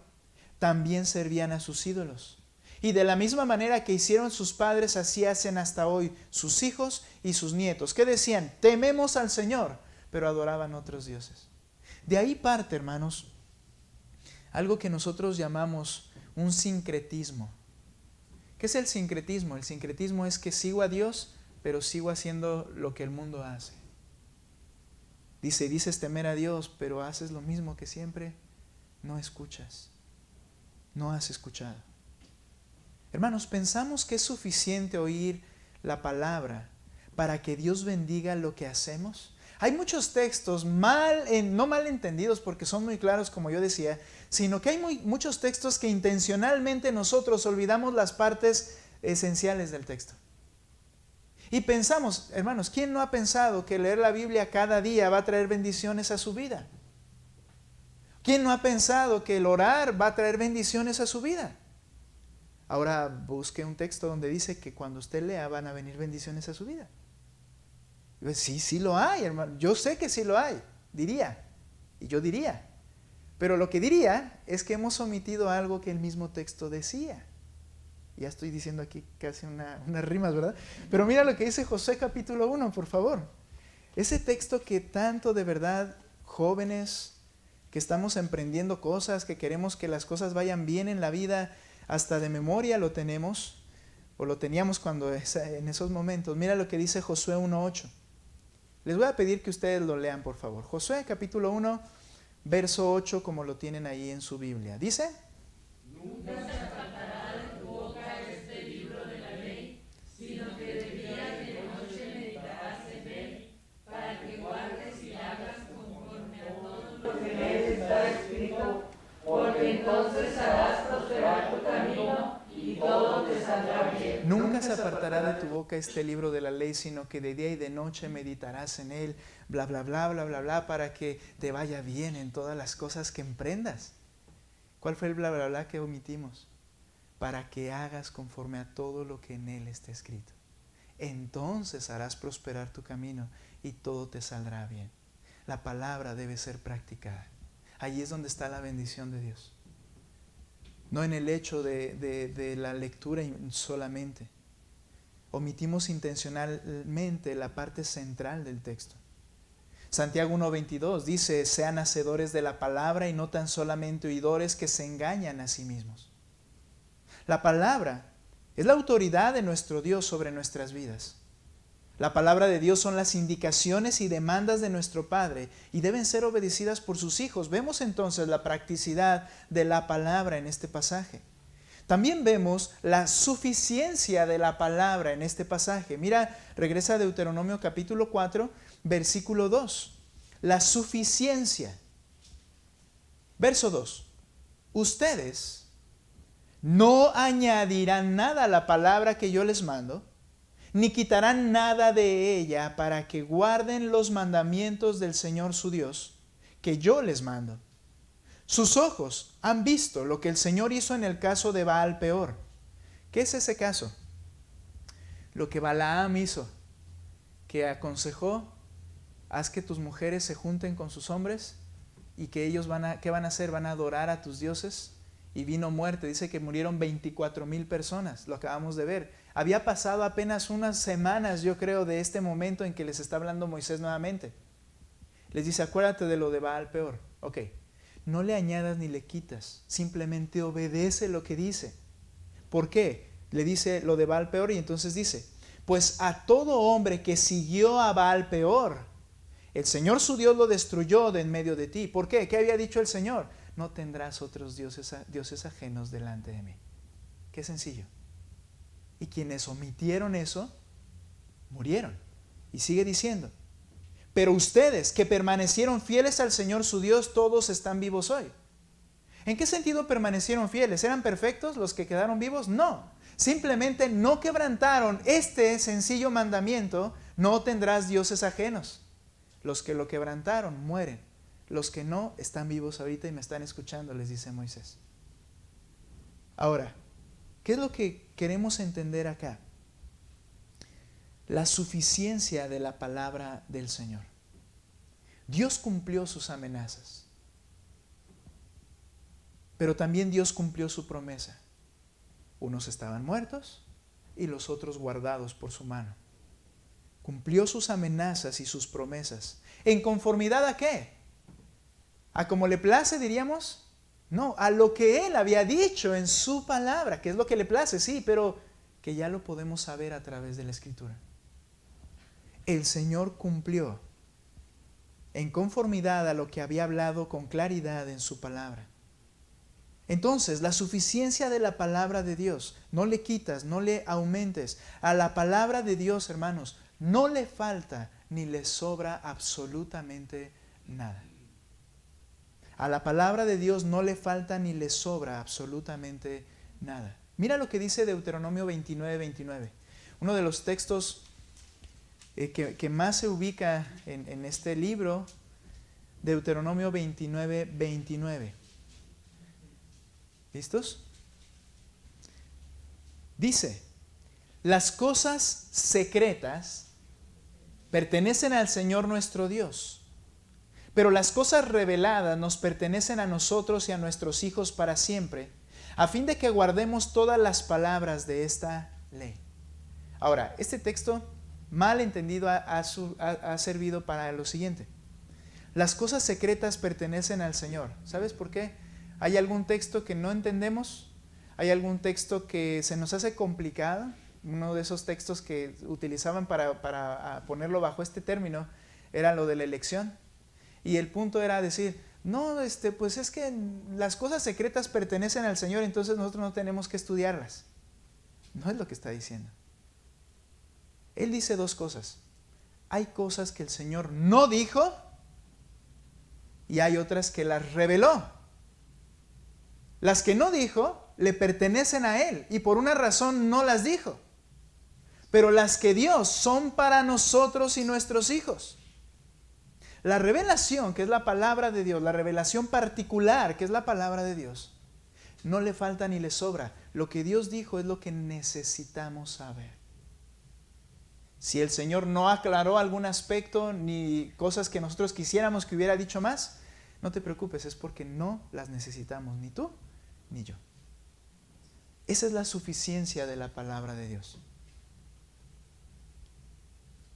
también servían a sus ídolos. Y de la misma manera que hicieron sus padres, así hacen hasta hoy sus hijos y sus nietos. ¿Qué decían? Tememos al Señor, pero adoraban otros dioses. De ahí parte, hermanos, algo que nosotros llamamos un sincretismo. ¿Qué es el sincretismo? El sincretismo es que sigo a Dios, pero sigo haciendo lo que el mundo hace. Dices temer a Dios, pero haces lo mismo que siempre. No escuchas. No has escuchado. Hermanos, ¿pensamos que es suficiente oír la palabra para que Dios bendiga lo que hacemos? Hay muchos textos no mal entendidos porque son muy claros, como yo decía, sino que hay muchos textos que intencionalmente nosotros olvidamos las partes esenciales del texto. Y pensamos, hermanos, ¿quién no ha pensado que leer la Biblia cada día va a traer bendiciones a su vida? ¿Quién no ha pensado que el orar va a traer bendiciones a su vida? Ahora busque un texto donde dice que cuando usted lea van a venir bendiciones a su vida. Sí lo hay, hermano. Yo sé que sí lo hay, diría. Y yo diría. Pero lo que diría es que hemos omitido algo que el mismo texto decía. Ya estoy diciendo aquí casi unas rimas, ¿verdad? Pero mira lo que dice Josué capítulo 1, por favor. Ese texto que tanto de verdad, jóvenes, que estamos emprendiendo cosas, que queremos que las cosas vayan bien en la vida, hasta de memoria lo tenemos, o lo teníamos en esos momentos. Mira lo que dice Josué 1:8. Les voy a pedir que ustedes lo lean, por favor. Josué capítulo 1, verso 8, como lo tienen ahí en su Biblia. Dice: Nunca se apartará de tu boca este libro de la ley, sino que de día y de noche meditarás en él, para que guardes y hagas conforme a todo lo que en él está escrito, porque entonces harás prosperar tu camino y todo te saldrá bien. Nunca se apartará de tu boca este libro de la ley, sino que de día y de noche meditarás en él, bla, bla, bla, bla, bla, bla, para que te vaya bien en todas las cosas que emprendas. ¿Cuál fue el bla, bla, bla que omitimos? Para que hagas conforme a todo lo que en él está escrito. Entonces harás prosperar tu camino y todo te saldrá bien. La palabra debe ser practicada. Allí es donde está la bendición de Dios. No en el hecho de la lectura solamente. Omitimos intencionalmente la parte central del texto. Santiago 1:22 dice: sean hacedores de la palabra y no tan solamente oidores que se engañan a sí mismos. La palabra es la autoridad de nuestro Dios sobre nuestras vidas. La palabra de Dios son las indicaciones y demandas de nuestro Padre y deben ser obedecidas por sus hijos. Vemos entonces la practicidad de la palabra en este pasaje. También vemos la suficiencia de la palabra en este pasaje. Mira, regresa a Deuteronomio capítulo 4, versículo 2. La suficiencia. Verso 2. Ustedes no añadirán nada a la palabra que yo les mando, ni quitarán nada de ella, para que guarden los mandamientos del Señor su Dios, que yo les mando. Sus ojos han visto lo que el Señor hizo en el caso de Baal Peor. ¿Qué es ese caso? Lo que Balaam hizo, que aconsejó: haz que tus mujeres se junten con sus hombres y que ellos ¿qué van a hacer? Van a adorar a tus dioses y vino muerte. Dice que murieron 24,000 personas, lo acabamos de ver. Había pasado apenas unas semanas, yo creo, de este momento en que les está hablando Moisés nuevamente. Les dice, acuérdate de lo de Baal peor. Ok, no le añadas ni le quitas, simplemente obedece lo que dice. ¿Por qué? Le dice lo de Baal peor y entonces dice, pues a todo hombre que siguió a Baal peor, el Señor su Dios lo destruyó de en medio de ti. ¿Por qué? ¿Qué había dicho el Señor? No tendrás otros dioses ajenos delante de mí. Qué sencillo. Y quienes omitieron eso, murieron. Y sigue diciendo, pero ustedes que permanecieron fieles al Señor su Dios, todos están vivos hoy. ¿En qué sentido permanecieron fieles? ¿Eran perfectos los que quedaron vivos? No. Simplemente no quebrantaron este sencillo mandamiento, no tendrás dioses ajenos. Los que lo quebrantaron mueren. Los que no están vivos ahorita y me están escuchando, les dice Moisés. Ahora, ¿qué es lo que queremos entender acá? La suficiencia de la palabra del Señor. Dios cumplió sus amenazas, pero también Dios cumplió su promesa. Unos estaban muertos y los otros guardados por su mano. Cumplió sus amenazas y sus promesas. ¿En conformidad a qué? ¿A como le place, diríamos? No, a lo que Él había dicho en su palabra, que es lo que le place, sí, pero que ya lo podemos saber a través de la Escritura. El Señor cumplió en conformidad a lo que había hablado con claridad en su palabra. Entonces, la suficiencia de la palabra de Dios, no le quitas, no le aumentes. A la palabra de Dios, hermanos, no le falta ni le sobra absolutamente nada. A la palabra de Dios no le falta ni le sobra absolutamente nada. Mira lo que dice Deuteronomio 29:29. Uno de los textos que más se ubica en este libro, Deuteronomio 29:29. ¿Listos? Dice, las cosas secretas pertenecen al Señor nuestro Dios, pero las cosas reveladas nos pertenecen a nosotros y a nuestros hijos para siempre, a fin de que guardemos todas las palabras de esta ley. Ahora, este texto, mal entendido, ha servido para lo siguiente. Las cosas secretas pertenecen al Señor. ¿Sabes por qué? ¿Hay algún texto que no entendemos? ¿Hay algún texto que se nos hace complicado? Uno de esos textos que utilizaban para ponerlo bajo este término era lo de la elección. Y el punto era decir, no, pues es que las cosas secretas pertenecen al Señor, entonces nosotros no tenemos que estudiarlas. No es lo que está diciendo. Él dice dos cosas. Hay cosas que el Señor no dijo y hay otras que las reveló. Las que no dijo le pertenecen a Él y por una razón no las dijo. Pero las que dio son para nosotros y nuestros hijos. La revelación, que es la palabra de Dios, la revelación particular, que es la palabra de Dios, no le falta ni le sobra. Lo que Dios dijo es lo que necesitamos saber. Si el Señor no aclaró algún aspecto ni cosas que nosotros quisiéramos que hubiera dicho más, no te preocupes, es porque no las necesitamos, ni tú ni yo. Esa es la suficiencia de la palabra de Dios.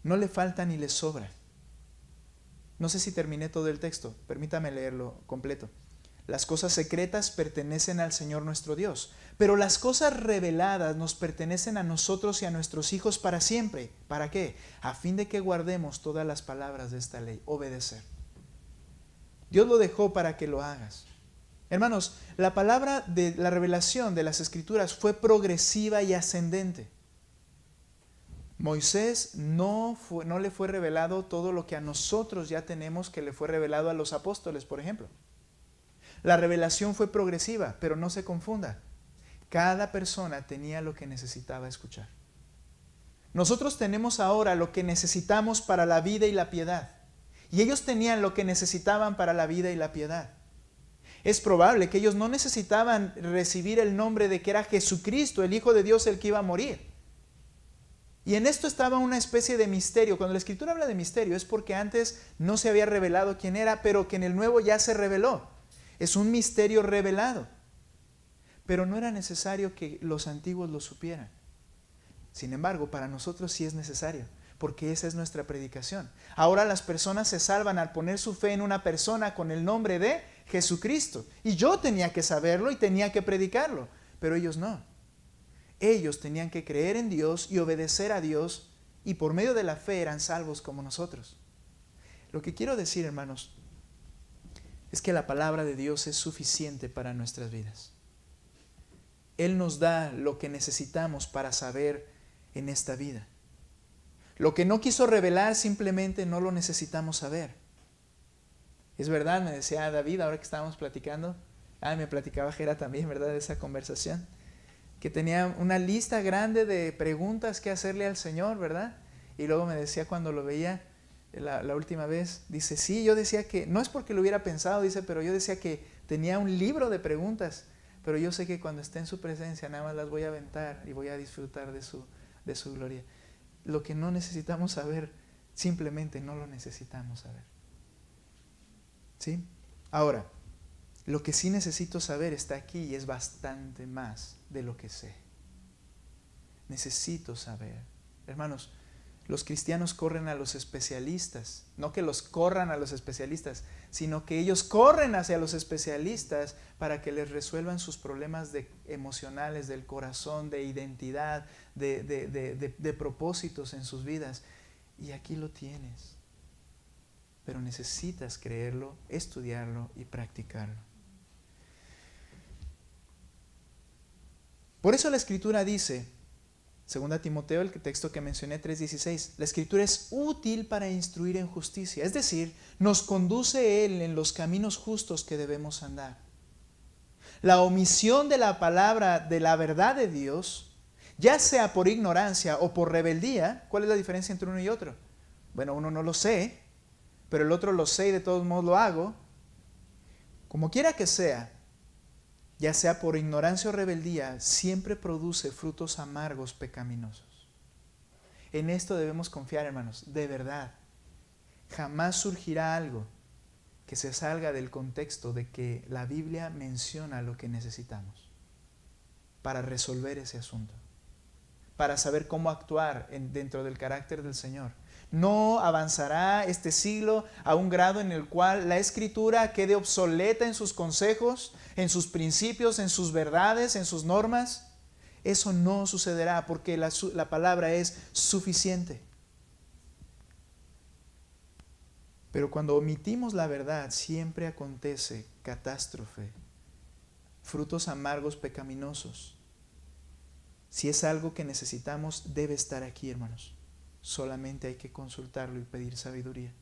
No le falta ni le sobra. No sé si terminé todo el texto, permítame leerlo completo. Las cosas secretas pertenecen al Señor nuestro Dios, pero las cosas reveladas nos pertenecen a nosotros y a nuestros hijos para siempre. ¿Para qué? A fin de que guardemos todas las palabras de esta ley, obedecer. Dios lo dejó para que lo hagas. Hermanos, la palabra de la revelación de las Escrituras fue progresiva y ascendente. Moisés no le fue revelado todo lo que a nosotros ya tenemos que le fue revelado a los apóstoles, por ejemplo. La revelación fue progresiva, pero no se confunda. Cada persona tenía lo que necesitaba escuchar. Nosotros tenemos ahora lo que necesitamos para la vida y la piedad. Y ellos tenían lo que necesitaban para la vida y la piedad. Es probable que ellos no necesitaban recibir el nombre de que era Jesucristo, el Hijo de Dios, el que iba a morir. Y en esto estaba una especie de misterio. Cuando la Escritura habla de misterio es porque antes no se había revelado quién era, pero que en el Nuevo ya se reveló. Es un misterio revelado. pero no era necesario que los antiguos lo supieran. Sin embargo, para nosotros sí es necesario, porque esa es nuestra predicación. Ahora las personas se salvan al poner su fe en una persona con el nombre de Jesucristo. Y yo tenía que saberlo y tenía que predicarlo, pero ellos no. Ellos tenían que creer en Dios y obedecer a Dios, y por medio de la fe eran salvos como nosotros. Lo que quiero decir, hermanos, es que la palabra de Dios es suficiente para nuestras vidas. Él nos da lo que necesitamos para saber en esta vida. Lo que no quiso revelar simplemente no lo necesitamos saber. Es verdad, me decía David ahora que estábamos platicando, me platicaba Jera también, ¿verdad?, de esa conversación, que tenía una lista grande de preguntas que hacerle al Señor, ¿verdad? Y luego me decía cuando lo veía la última vez, dice, sí, yo decía que, no es porque lo hubiera pensado, dice, pero yo decía que tenía un libro de preguntas, pero yo sé que cuando esté en su presencia nada más las voy a aventar y voy a disfrutar de su gloria. Lo que no necesitamos saber, simplemente no lo necesitamos saber. ¿Sí? Ahora, lo que sí necesito saber está aquí y es bastante más de lo que sé. Necesito saber. Hermanos, los cristianos corren a los especialistas, no que los corran a los especialistas, sino que ellos corren hacia los especialistas para que les resuelvan sus problemas emocionales, del corazón, de identidad, de propósitos en sus vidas. Y aquí lo tienes. Pero necesitas creerlo, estudiarlo y practicarlo. Por eso la Escritura dice, 2 Timoteo, el texto que mencioné, 3:16, la Escritura es útil para instruir en justicia, es decir, nos conduce Él en los caminos justos que debemos andar. La omisión de la palabra, de la verdad de Dios, ya sea por ignorancia o por rebeldía, ¿cuál es la diferencia entre uno y otro? Bueno, uno no lo sé, pero el otro lo sé y de todos modos lo hago. Como quiera que sea, ya sea por ignorancia o rebeldía, siempre produce frutos amargos pecaminosos. En esto debemos confiar, hermanos, de verdad. Jamás surgirá algo que se salga del contexto de que la Biblia menciona lo que necesitamos para resolver ese asunto, para saber cómo actuar dentro del carácter del Señor. No avanzará este siglo a un grado en el cual la Escritura quede obsoleta en sus consejos, en sus principios, en sus verdades, en sus normas. Eso no sucederá porque la palabra es suficiente. Pero cuando omitimos la verdad, siempre acontece catástrofe, frutos amargos pecaminosos. Si es algo que necesitamos, debe estar aquí, hermanos. Solamente hay que consultarlo y pedir sabiduría.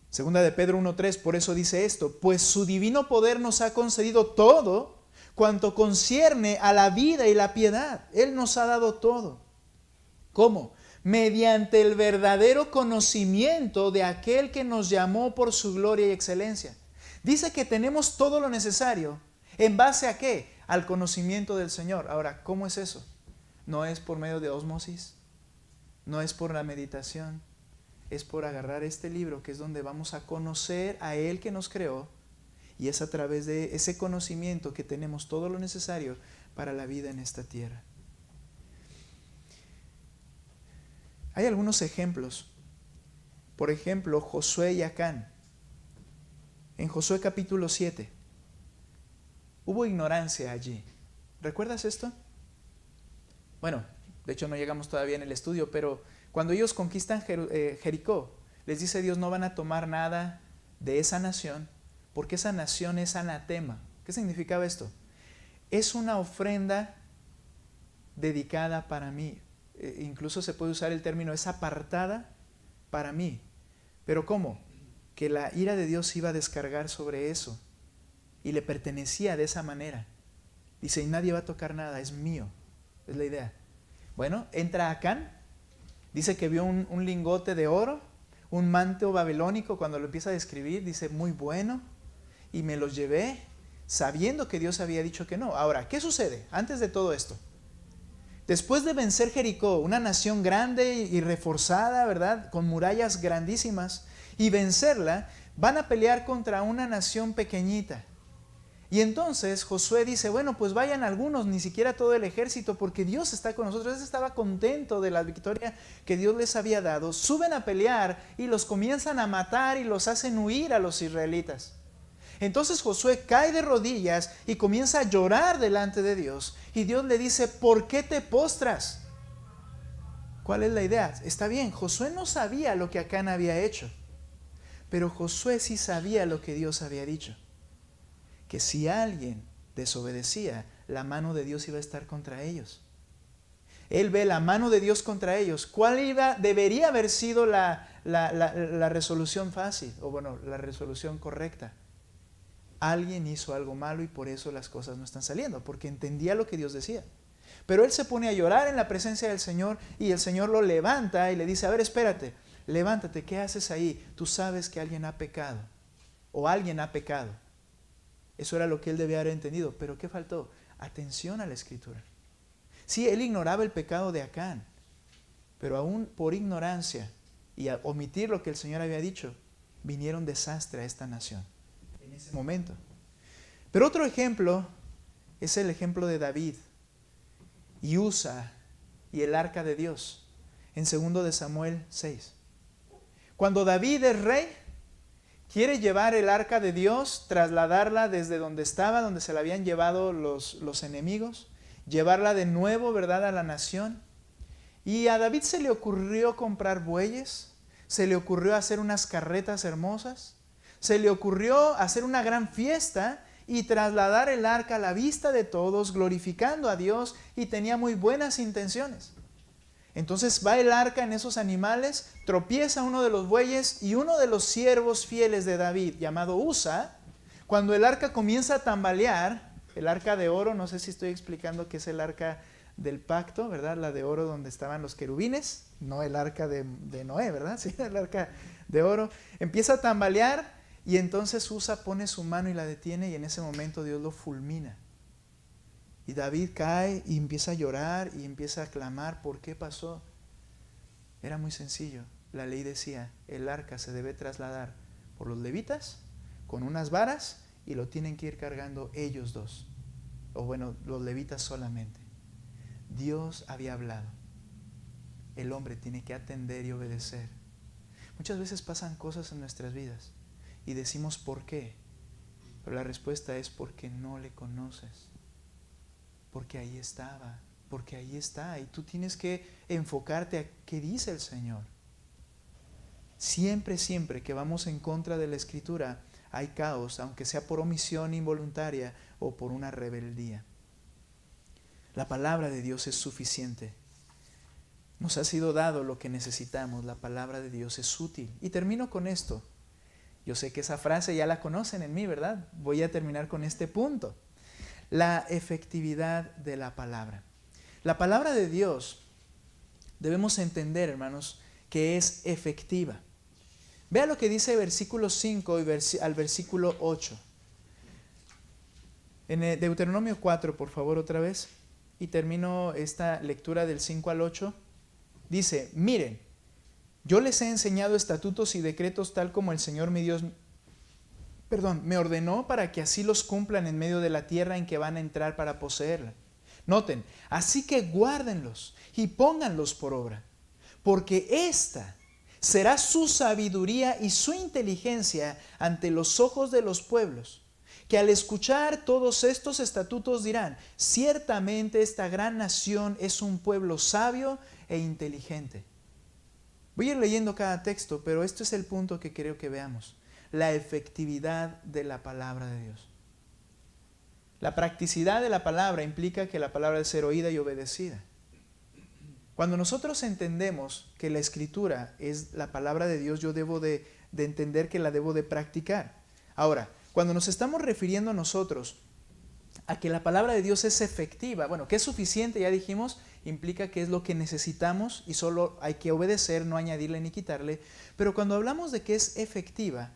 Segunda de Pedro 1:3, por eso dice esto, pues su divino poder nos ha concedido todo cuanto concierne a la vida y la piedad. Él nos ha dado todo. ¿Cómo? Mediante el verdadero conocimiento de aquel que nos llamó por su gloria y excelencia. Dice que tenemos todo lo necesario. ¿En base a qué? Al conocimiento del Señor. Ahora, ¿cómo es eso? No es por medio de ósmosis. No es por la meditación, es por agarrar este libro, que es donde vamos a conocer a Él que nos creó, y es a través de ese conocimiento que tenemos todo lo necesario para la vida en esta tierra. Hay algunos ejemplos. Por ejemplo, Josué y Acán. En Josué capítulo 7, hubo ignorancia allí. ¿Recuerdas esto? Bueno, de hecho no llegamos todavía en el estudio, pero cuando ellos conquistan Jericó, les dice Dios, no van a tomar nada de esa nación, porque esa nación es anatema. ¿Qué significaba esto? Es una ofrenda dedicada para mí. Incluso se puede usar el término, es apartada para mí. ¿Pero cómo? Que la ira de Dios iba a descargar sobre eso y le pertenecía de esa manera. Dice, y nadie va a tocar nada, es mío. Es la idea. Bueno, entra Acán, dice que vio un lingote de oro, un manto babilónico. Cuando lo empieza a describir, dice, muy bueno, y me los llevé, sabiendo que Dios había dicho que no. Ahora, ¿qué sucede antes de todo esto? Después de vencer Jericó, una nación grande y reforzada, ¿verdad?, con murallas grandísimas, y vencerla, van a pelear contra una nación pequeñita. Y entonces Josué dice, bueno, pues vayan algunos, ni siquiera todo el ejército, porque Dios está con nosotros. Él estaba contento de la victoria que Dios les había dado. Suben a pelear y los comienzan a matar y los hacen huir a los israelitas. Entonces Josué cae de rodillas y comienza a llorar delante de Dios. Y Dios le dice, ¿por qué te postras? ¿Cuál es la idea? Está bien, Josué no sabía lo que Acán había hecho, pero Josué sí sabía lo que Dios había dicho. Que si alguien desobedecía, la mano de Dios iba a estar contra ellos. Él ve la mano de Dios contra ellos. ¿Cuál debería haber sido la resolución fácil? O bueno, la resolución correcta. Alguien hizo algo malo y por eso las cosas no están saliendo, porque entendía lo que Dios decía. Pero él se pone a llorar en la presencia del Señor y el Señor lo levanta y le dice, a ver, espérate, levántate, ¿qué haces ahí? Tú sabes que alguien ha pecado o alguien ha pecado. Eso era lo que él debía haber entendido. ¿Pero qué faltó? Atención a la Escritura. Sí, él ignoraba el pecado de Acán, pero aún por ignorancia y a omitir lo que el Señor había dicho, vinieron desastre a esta nación en ese momento. Pero otro ejemplo es el ejemplo de David y Usa y el arca de Dios en 2 de Samuel 6. Cuando David es rey, quiere llevar el arca de Dios, trasladarla desde donde estaba, donde se la habían llevado los enemigos, llevarla de nuevo, ¿verdad?, a la nación. Y a David se le ocurrió comprar bueyes, se le ocurrió hacer unas carretas hermosas, se le ocurrió hacer una gran fiesta y trasladar el arca a la vista de todos, glorificando a Dios, y tenía muy buenas intenciones. Entonces va el arca en esos animales, tropieza uno de los bueyes y uno de los siervos fieles de David, llamado Usa, cuando el arca comienza a tambalear, el arca de oro, no sé si estoy explicando qué es el arca del pacto, ¿verdad? La de oro donde estaban los querubines, no el arca de Noé, ¿verdad? Sí, el arca de oro. Empieza a tambalear y entonces Usa pone su mano y la detiene y en ese momento Dios lo fulmina. Y David cae y empieza a llorar y empieza a clamar, ¿por qué pasó? Era muy sencillo. La ley decía, el arca se debe trasladar por los levitas con unas varas y lo tienen que ir cargando ellos dos. O bueno, los levitas solamente. Dios había hablado. El hombre tiene que atender y obedecer. Muchas veces pasan cosas en nuestras vidas y decimos ¿por qué? Pero la respuesta es porque no le conoces. Porque ahí estaba, porque ahí está. Y tú tienes que enfocarte a qué dice el Señor. Siempre, siempre que vamos en contra de la Escritura, hay caos, aunque sea por omisión involuntaria o por una rebeldía. La palabra de Dios es suficiente. Nos ha sido dado lo que necesitamos. La palabra de Dios es útil. Y termino con esto. Yo sé que esa frase ya la conocen en mí, ¿verdad? Voy a terminar con este punto. La efectividad de la palabra. La palabra de Dios, debemos entender, hermanos, que es efectiva. Vea lo que dice el versículo 5 al versículo 8. En Deuteronomio 4, por favor, otra vez. Y termino esta lectura del 5 al 8. Dice, miren, yo les he enseñado estatutos y decretos tal como el Señor mi Dios me ordenó para que así los cumplan en medio de la tierra en que van a entrar para poseerla. Noten, así que guárdenlos y pónganlos por obra, porque esta será su sabiduría y su inteligencia ante los ojos de los pueblos, que al escuchar todos estos estatutos dirán, ciertamente esta gran nación es un pueblo sabio e inteligente. Voy a ir leyendo cada texto, pero este es el punto que creo que veamos. La efectividad de la palabra de Dios. La practicidad de la palabra implica que la palabra debe ser oída y obedecida. Cuando nosotros entendemos que la Escritura es la palabra de Dios, yo debo de entender que la debo de practicar. Ahora, cuando nos estamos refiriendo nosotros a que la palabra de Dios es efectiva, bueno, que es suficiente, ya dijimos, implica que es lo que necesitamos y solo hay que obedecer, no añadirle ni quitarle. Pero cuando hablamos de que es efectiva,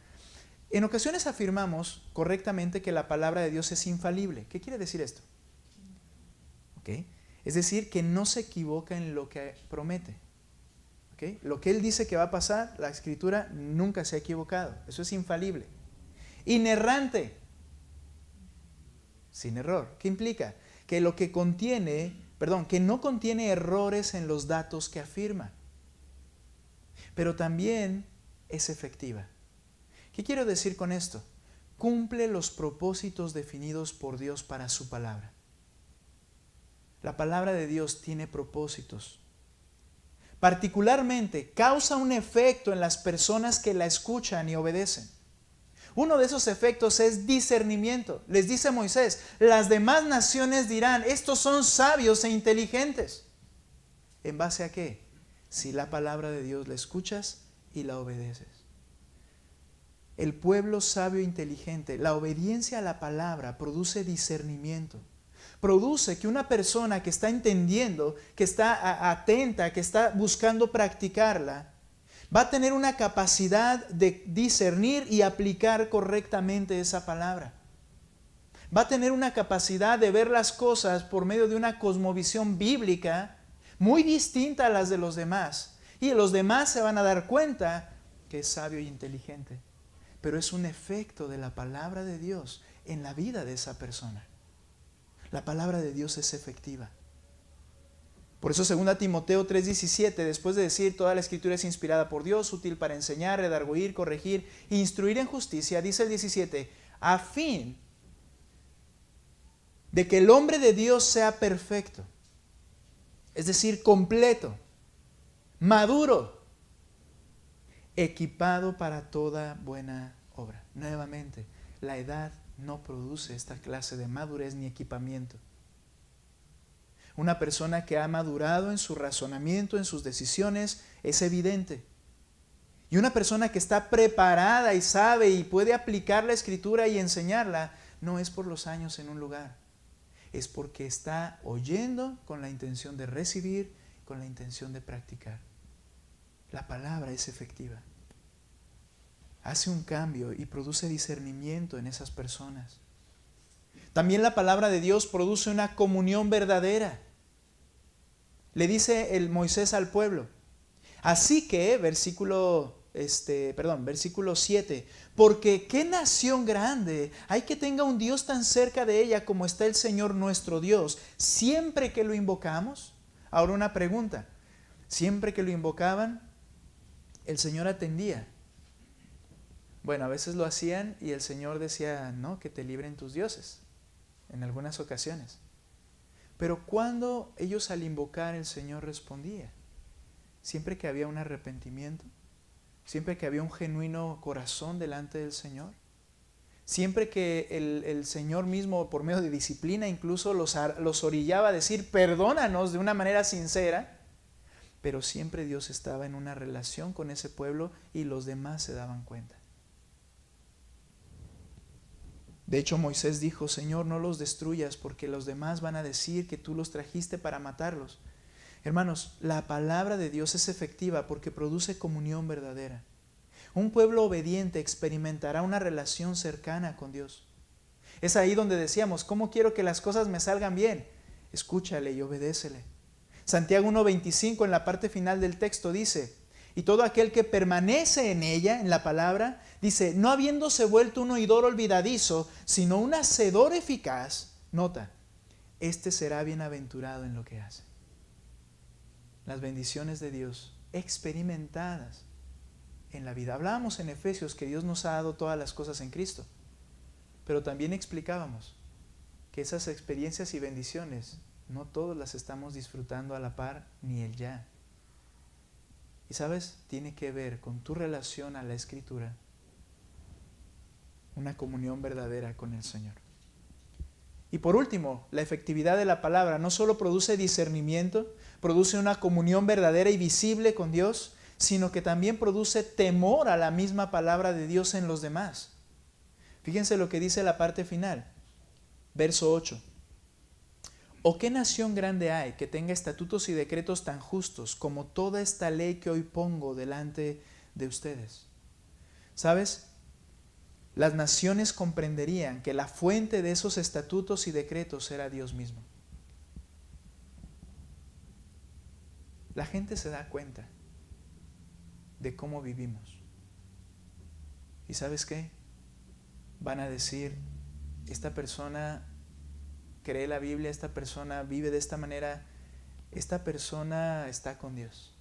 en ocasiones afirmamos correctamente que la palabra de Dios es infalible. ¿Qué quiere decir esto? ¿Okay? Es decir, que no se equivoca en lo que promete. ¿Okay? Lo que Él dice que va a pasar, la Escritura nunca se ha equivocado. Eso es infalible. Inerrante. sin error. ¿Qué implica? Que que no contiene errores en los datos que afirma, pero también es efectiva. ¿Qué quiero decir con esto? Cumple los propósitos definidos por Dios para su palabra. La palabra de Dios tiene propósitos. Particularmente, causa un efecto en las personas que la escuchan y obedecen. Uno de esos efectos es discernimiento. Les dice Moisés, las demás naciones dirán, estos son sabios e inteligentes. ¿En base a qué? Si la palabra de Dios la escuchas y la obedeces. El pueblo sabio e inteligente, la obediencia a la palabra produce discernimiento. Produce que una persona que está entendiendo, que está atenta, que está buscando practicarla, va a tener una capacidad de discernir y aplicar correctamente esa palabra. Va a tener una capacidad de ver las cosas por medio de una cosmovisión bíblica muy distinta a las de los demás. Y los demás se van a dar cuenta que es sabio y inteligente. Pero es un efecto de la palabra de Dios en la vida de esa persona. La palabra de Dios es efectiva. Por eso 2 Timoteo 3:17, después de decir toda la escritura es inspirada por Dios, útil para enseñar, redarguir, corregir e instruir en justicia, dice el 17, a fin de que el hombre de Dios sea perfecto, es decir, completo, maduro, equipado para toda buena obra. Nuevamente, la edad no produce esta clase de madurez ni equipamiento. Una persona que ha madurado en su razonamiento, en sus decisiones, es evidente. Y una persona que está preparada y sabe y puede aplicar la escritura y enseñarla, no es por los años en un lugar. Es porque está oyendo con la intención de recibir, con la intención de practicar. La palabra es efectiva. Hace un cambio y produce discernimiento en esas personas. También la palabra de Dios produce una comunión verdadera. Le dice el Moisés al pueblo. Así que, versículo 7, porque qué nación grande hay que tenga un Dios tan cerca de ella como está el Señor nuestro Dios, siempre que lo invocamos. Ahora una pregunta, siempre que lo invocaban, el Señor atendía. Bueno, a veces lo hacían y el Señor decía, no, que te libren tus dioses, en algunas ocasiones. Pero cuando ellos al invocar el Señor respondía, siempre que había un arrepentimiento, siempre que había un genuino corazón delante del Señor, siempre que el Señor mismo por medio de disciplina incluso los orillaba a decir perdónanos de una manera sincera, pero siempre Dios estaba en una relación con ese pueblo y los demás se daban cuenta. De hecho, Moisés dijo, Señor, no los destruyas porque los demás van a decir que tú los trajiste para matarlos. Hermanos, la palabra de Dios es efectiva porque produce comunión verdadera. Un pueblo obediente experimentará una relación cercana con Dios. Es ahí donde decíamos, ¿cómo quiero que las cosas me salgan bien? Escúchale y obedécele. Santiago 1:25 en la parte final del texto dice, y todo aquel que permanece en ella, en la palabra, dice, no habiéndose vuelto un oidor olvidadizo, sino un hacedor eficaz, nota, este será bienaventurado en lo que hace. Las bendiciones de Dios experimentadas en la vida. Hablábamos en Efesios que Dios nos ha dado todas las cosas en Cristo, pero también explicábamos que esas experiencias y bendiciones no todos las estamos disfrutando a la par ni el ya. Y sabes, tiene que ver con tu relación a la Escritura, una comunión verdadera con el Señor. Y por último, la efectividad de la palabra no solo produce discernimiento, produce una comunión verdadera y visible con Dios, sino que también produce temor a la misma palabra de Dios en los demás. Fíjense lo que dice la parte final, verso 8. ¿O qué nación grande hay que tenga estatutos y decretos tan justos como toda esta ley que hoy pongo delante de ustedes? ¿Sabes? Las naciones comprenderían que la fuente de esos estatutos y decretos era Dios mismo. La gente se da cuenta de cómo vivimos. ¿Y sabes qué? Van a decir, esta persona cree la Biblia, esta persona vive de esta manera, esta persona está con Dios.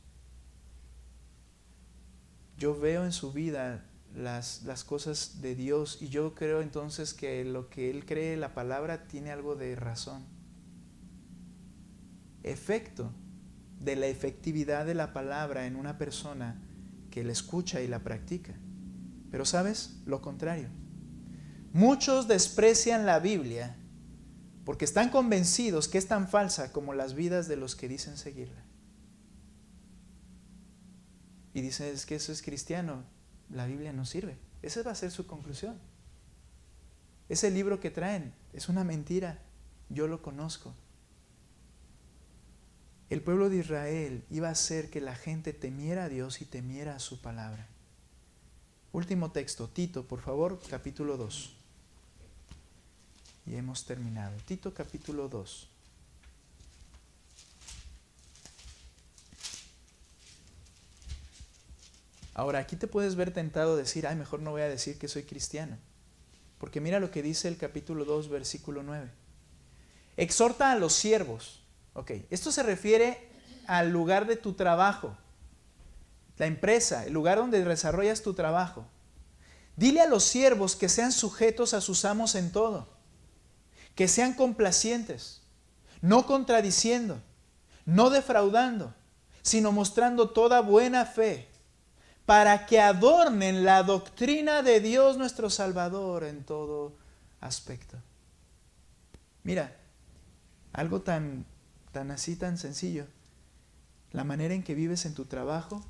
Yo veo en su vida las cosas de Dios y yo creo entonces que lo que él cree, la palabra, tiene algo de razón. Efecto de la efectividad de la palabra en una persona que la escucha y la practica. Pero ¿sabes? Lo contrario. Muchos desprecian la Biblia porque están convencidos que es tan falsa como las vidas de los que dicen seguirla. Y dicen, es que eso es cristiano, la Biblia no sirve. Esa va a ser su conclusión. Ese libro que traen es una mentira, yo lo conozco. El pueblo de Israel iba a hacer que la gente temiera a Dios y temiera a su palabra. Último texto, Tito, por favor, capítulo 2. Y hemos terminado. Tito, capítulo 2. Ahora, aquí te puedes ver tentado a decir, ay, mejor no voy a decir que soy cristiano. Porque mira lo que dice el capítulo 2, versículo 9. Exhorta a los siervos. Ok, esto se refiere al lugar de tu trabajo, la empresa, el lugar donde desarrollas tu trabajo. Dile a los siervos que sean sujetos a sus amos en todo, que sean complacientes, no contradiciendo, no defraudando, sino mostrando toda buena fe, para que adornen la doctrina de Dios nuestro Salvador en todo aspecto. Mira, algo tan sencillo. La manera en que vives en tu trabajo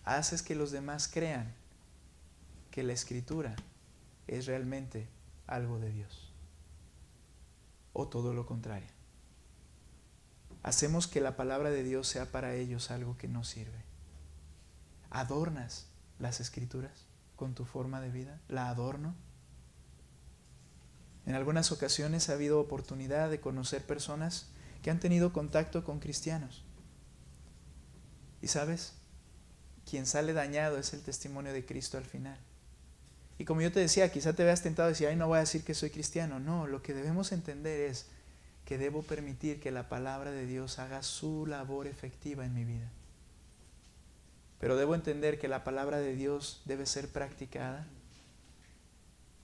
haces que los demás crean que la Escritura es realmente algo de Dios. O todo lo contrario. Hacemos que la palabra de Dios sea para ellos algo que no sirve. ¿Adornas las Escrituras con tu forma de vida? ¿La adorno? En algunas ocasiones ha habido oportunidad de conocer personas que han tenido contacto con cristianos. Y sabes, quien sale dañado es el testimonio de Cristo al final. Y como yo te decía, quizá te veas tentado a decir, ay, no voy a decir que soy cristiano. No, lo que debemos entender es que debo permitir que la palabra de Dios haga su labor efectiva en mi vida. Pero debo entender que la palabra de Dios debe ser practicada,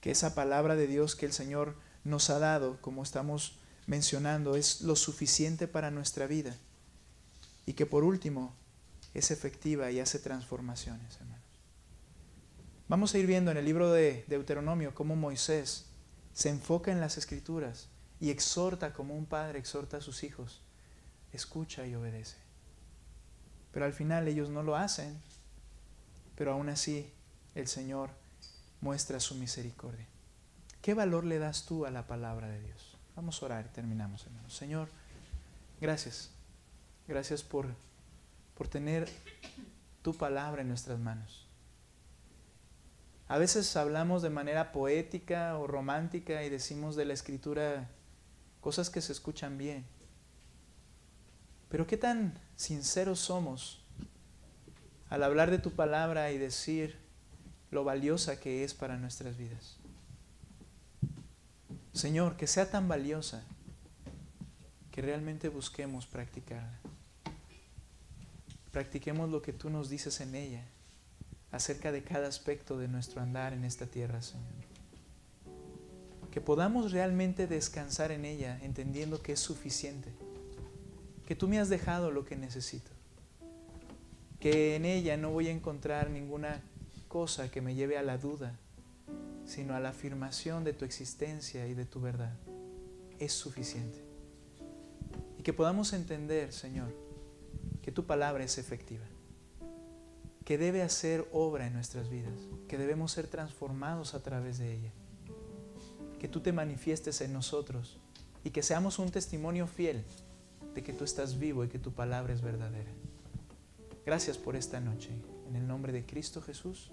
que esa palabra de Dios que el Señor nos ha dado, como estamos mencionando, es lo suficiente para nuestra vida y que por último es efectiva y hace transformaciones, hermanos. Vamos a ir viendo en el libro de Deuteronomio cómo Moisés se enfoca en las Escrituras y exhorta como un padre exhorta a sus hijos, escucha y obedece. Pero al final ellos no lo hacen, pero aún así el Señor muestra su misericordia. ¿Qué valor le das tú a la palabra de Dios? Vamos a orar y terminamos, hermanos. Señor, gracias. Gracias por tener tu palabra en nuestras manos. A veces hablamos de manera poética o romántica y decimos de la Escritura cosas que se escuchan bien. Pero qué tan sinceros somos al hablar de tu palabra y decir lo valiosa que es para nuestras vidas. Señor, que sea tan valiosa que realmente busquemos practicarla. Practiquemos lo que tú nos dices en ella acerca de cada aspecto de nuestro andar en esta tierra, Señor. Que podamos realmente descansar en ella, entendiendo que es suficiente, que tú me has dejado lo que necesito, que en ella no voy a encontrar ninguna cosa que me lleve a la duda, sino a la afirmación de tu existencia y de tu verdad. Es suficiente. Y que podamos entender, Señor, que tu palabra es efectiva, que debe hacer obra en nuestras vidas, que debemos ser transformados a través de ella, que tú te manifiestes en nosotros y que seamos un testimonio fiel de que tú estás vivo y que tu palabra es verdadera. Gracias por esta noche. En el nombre de Cristo Jesús.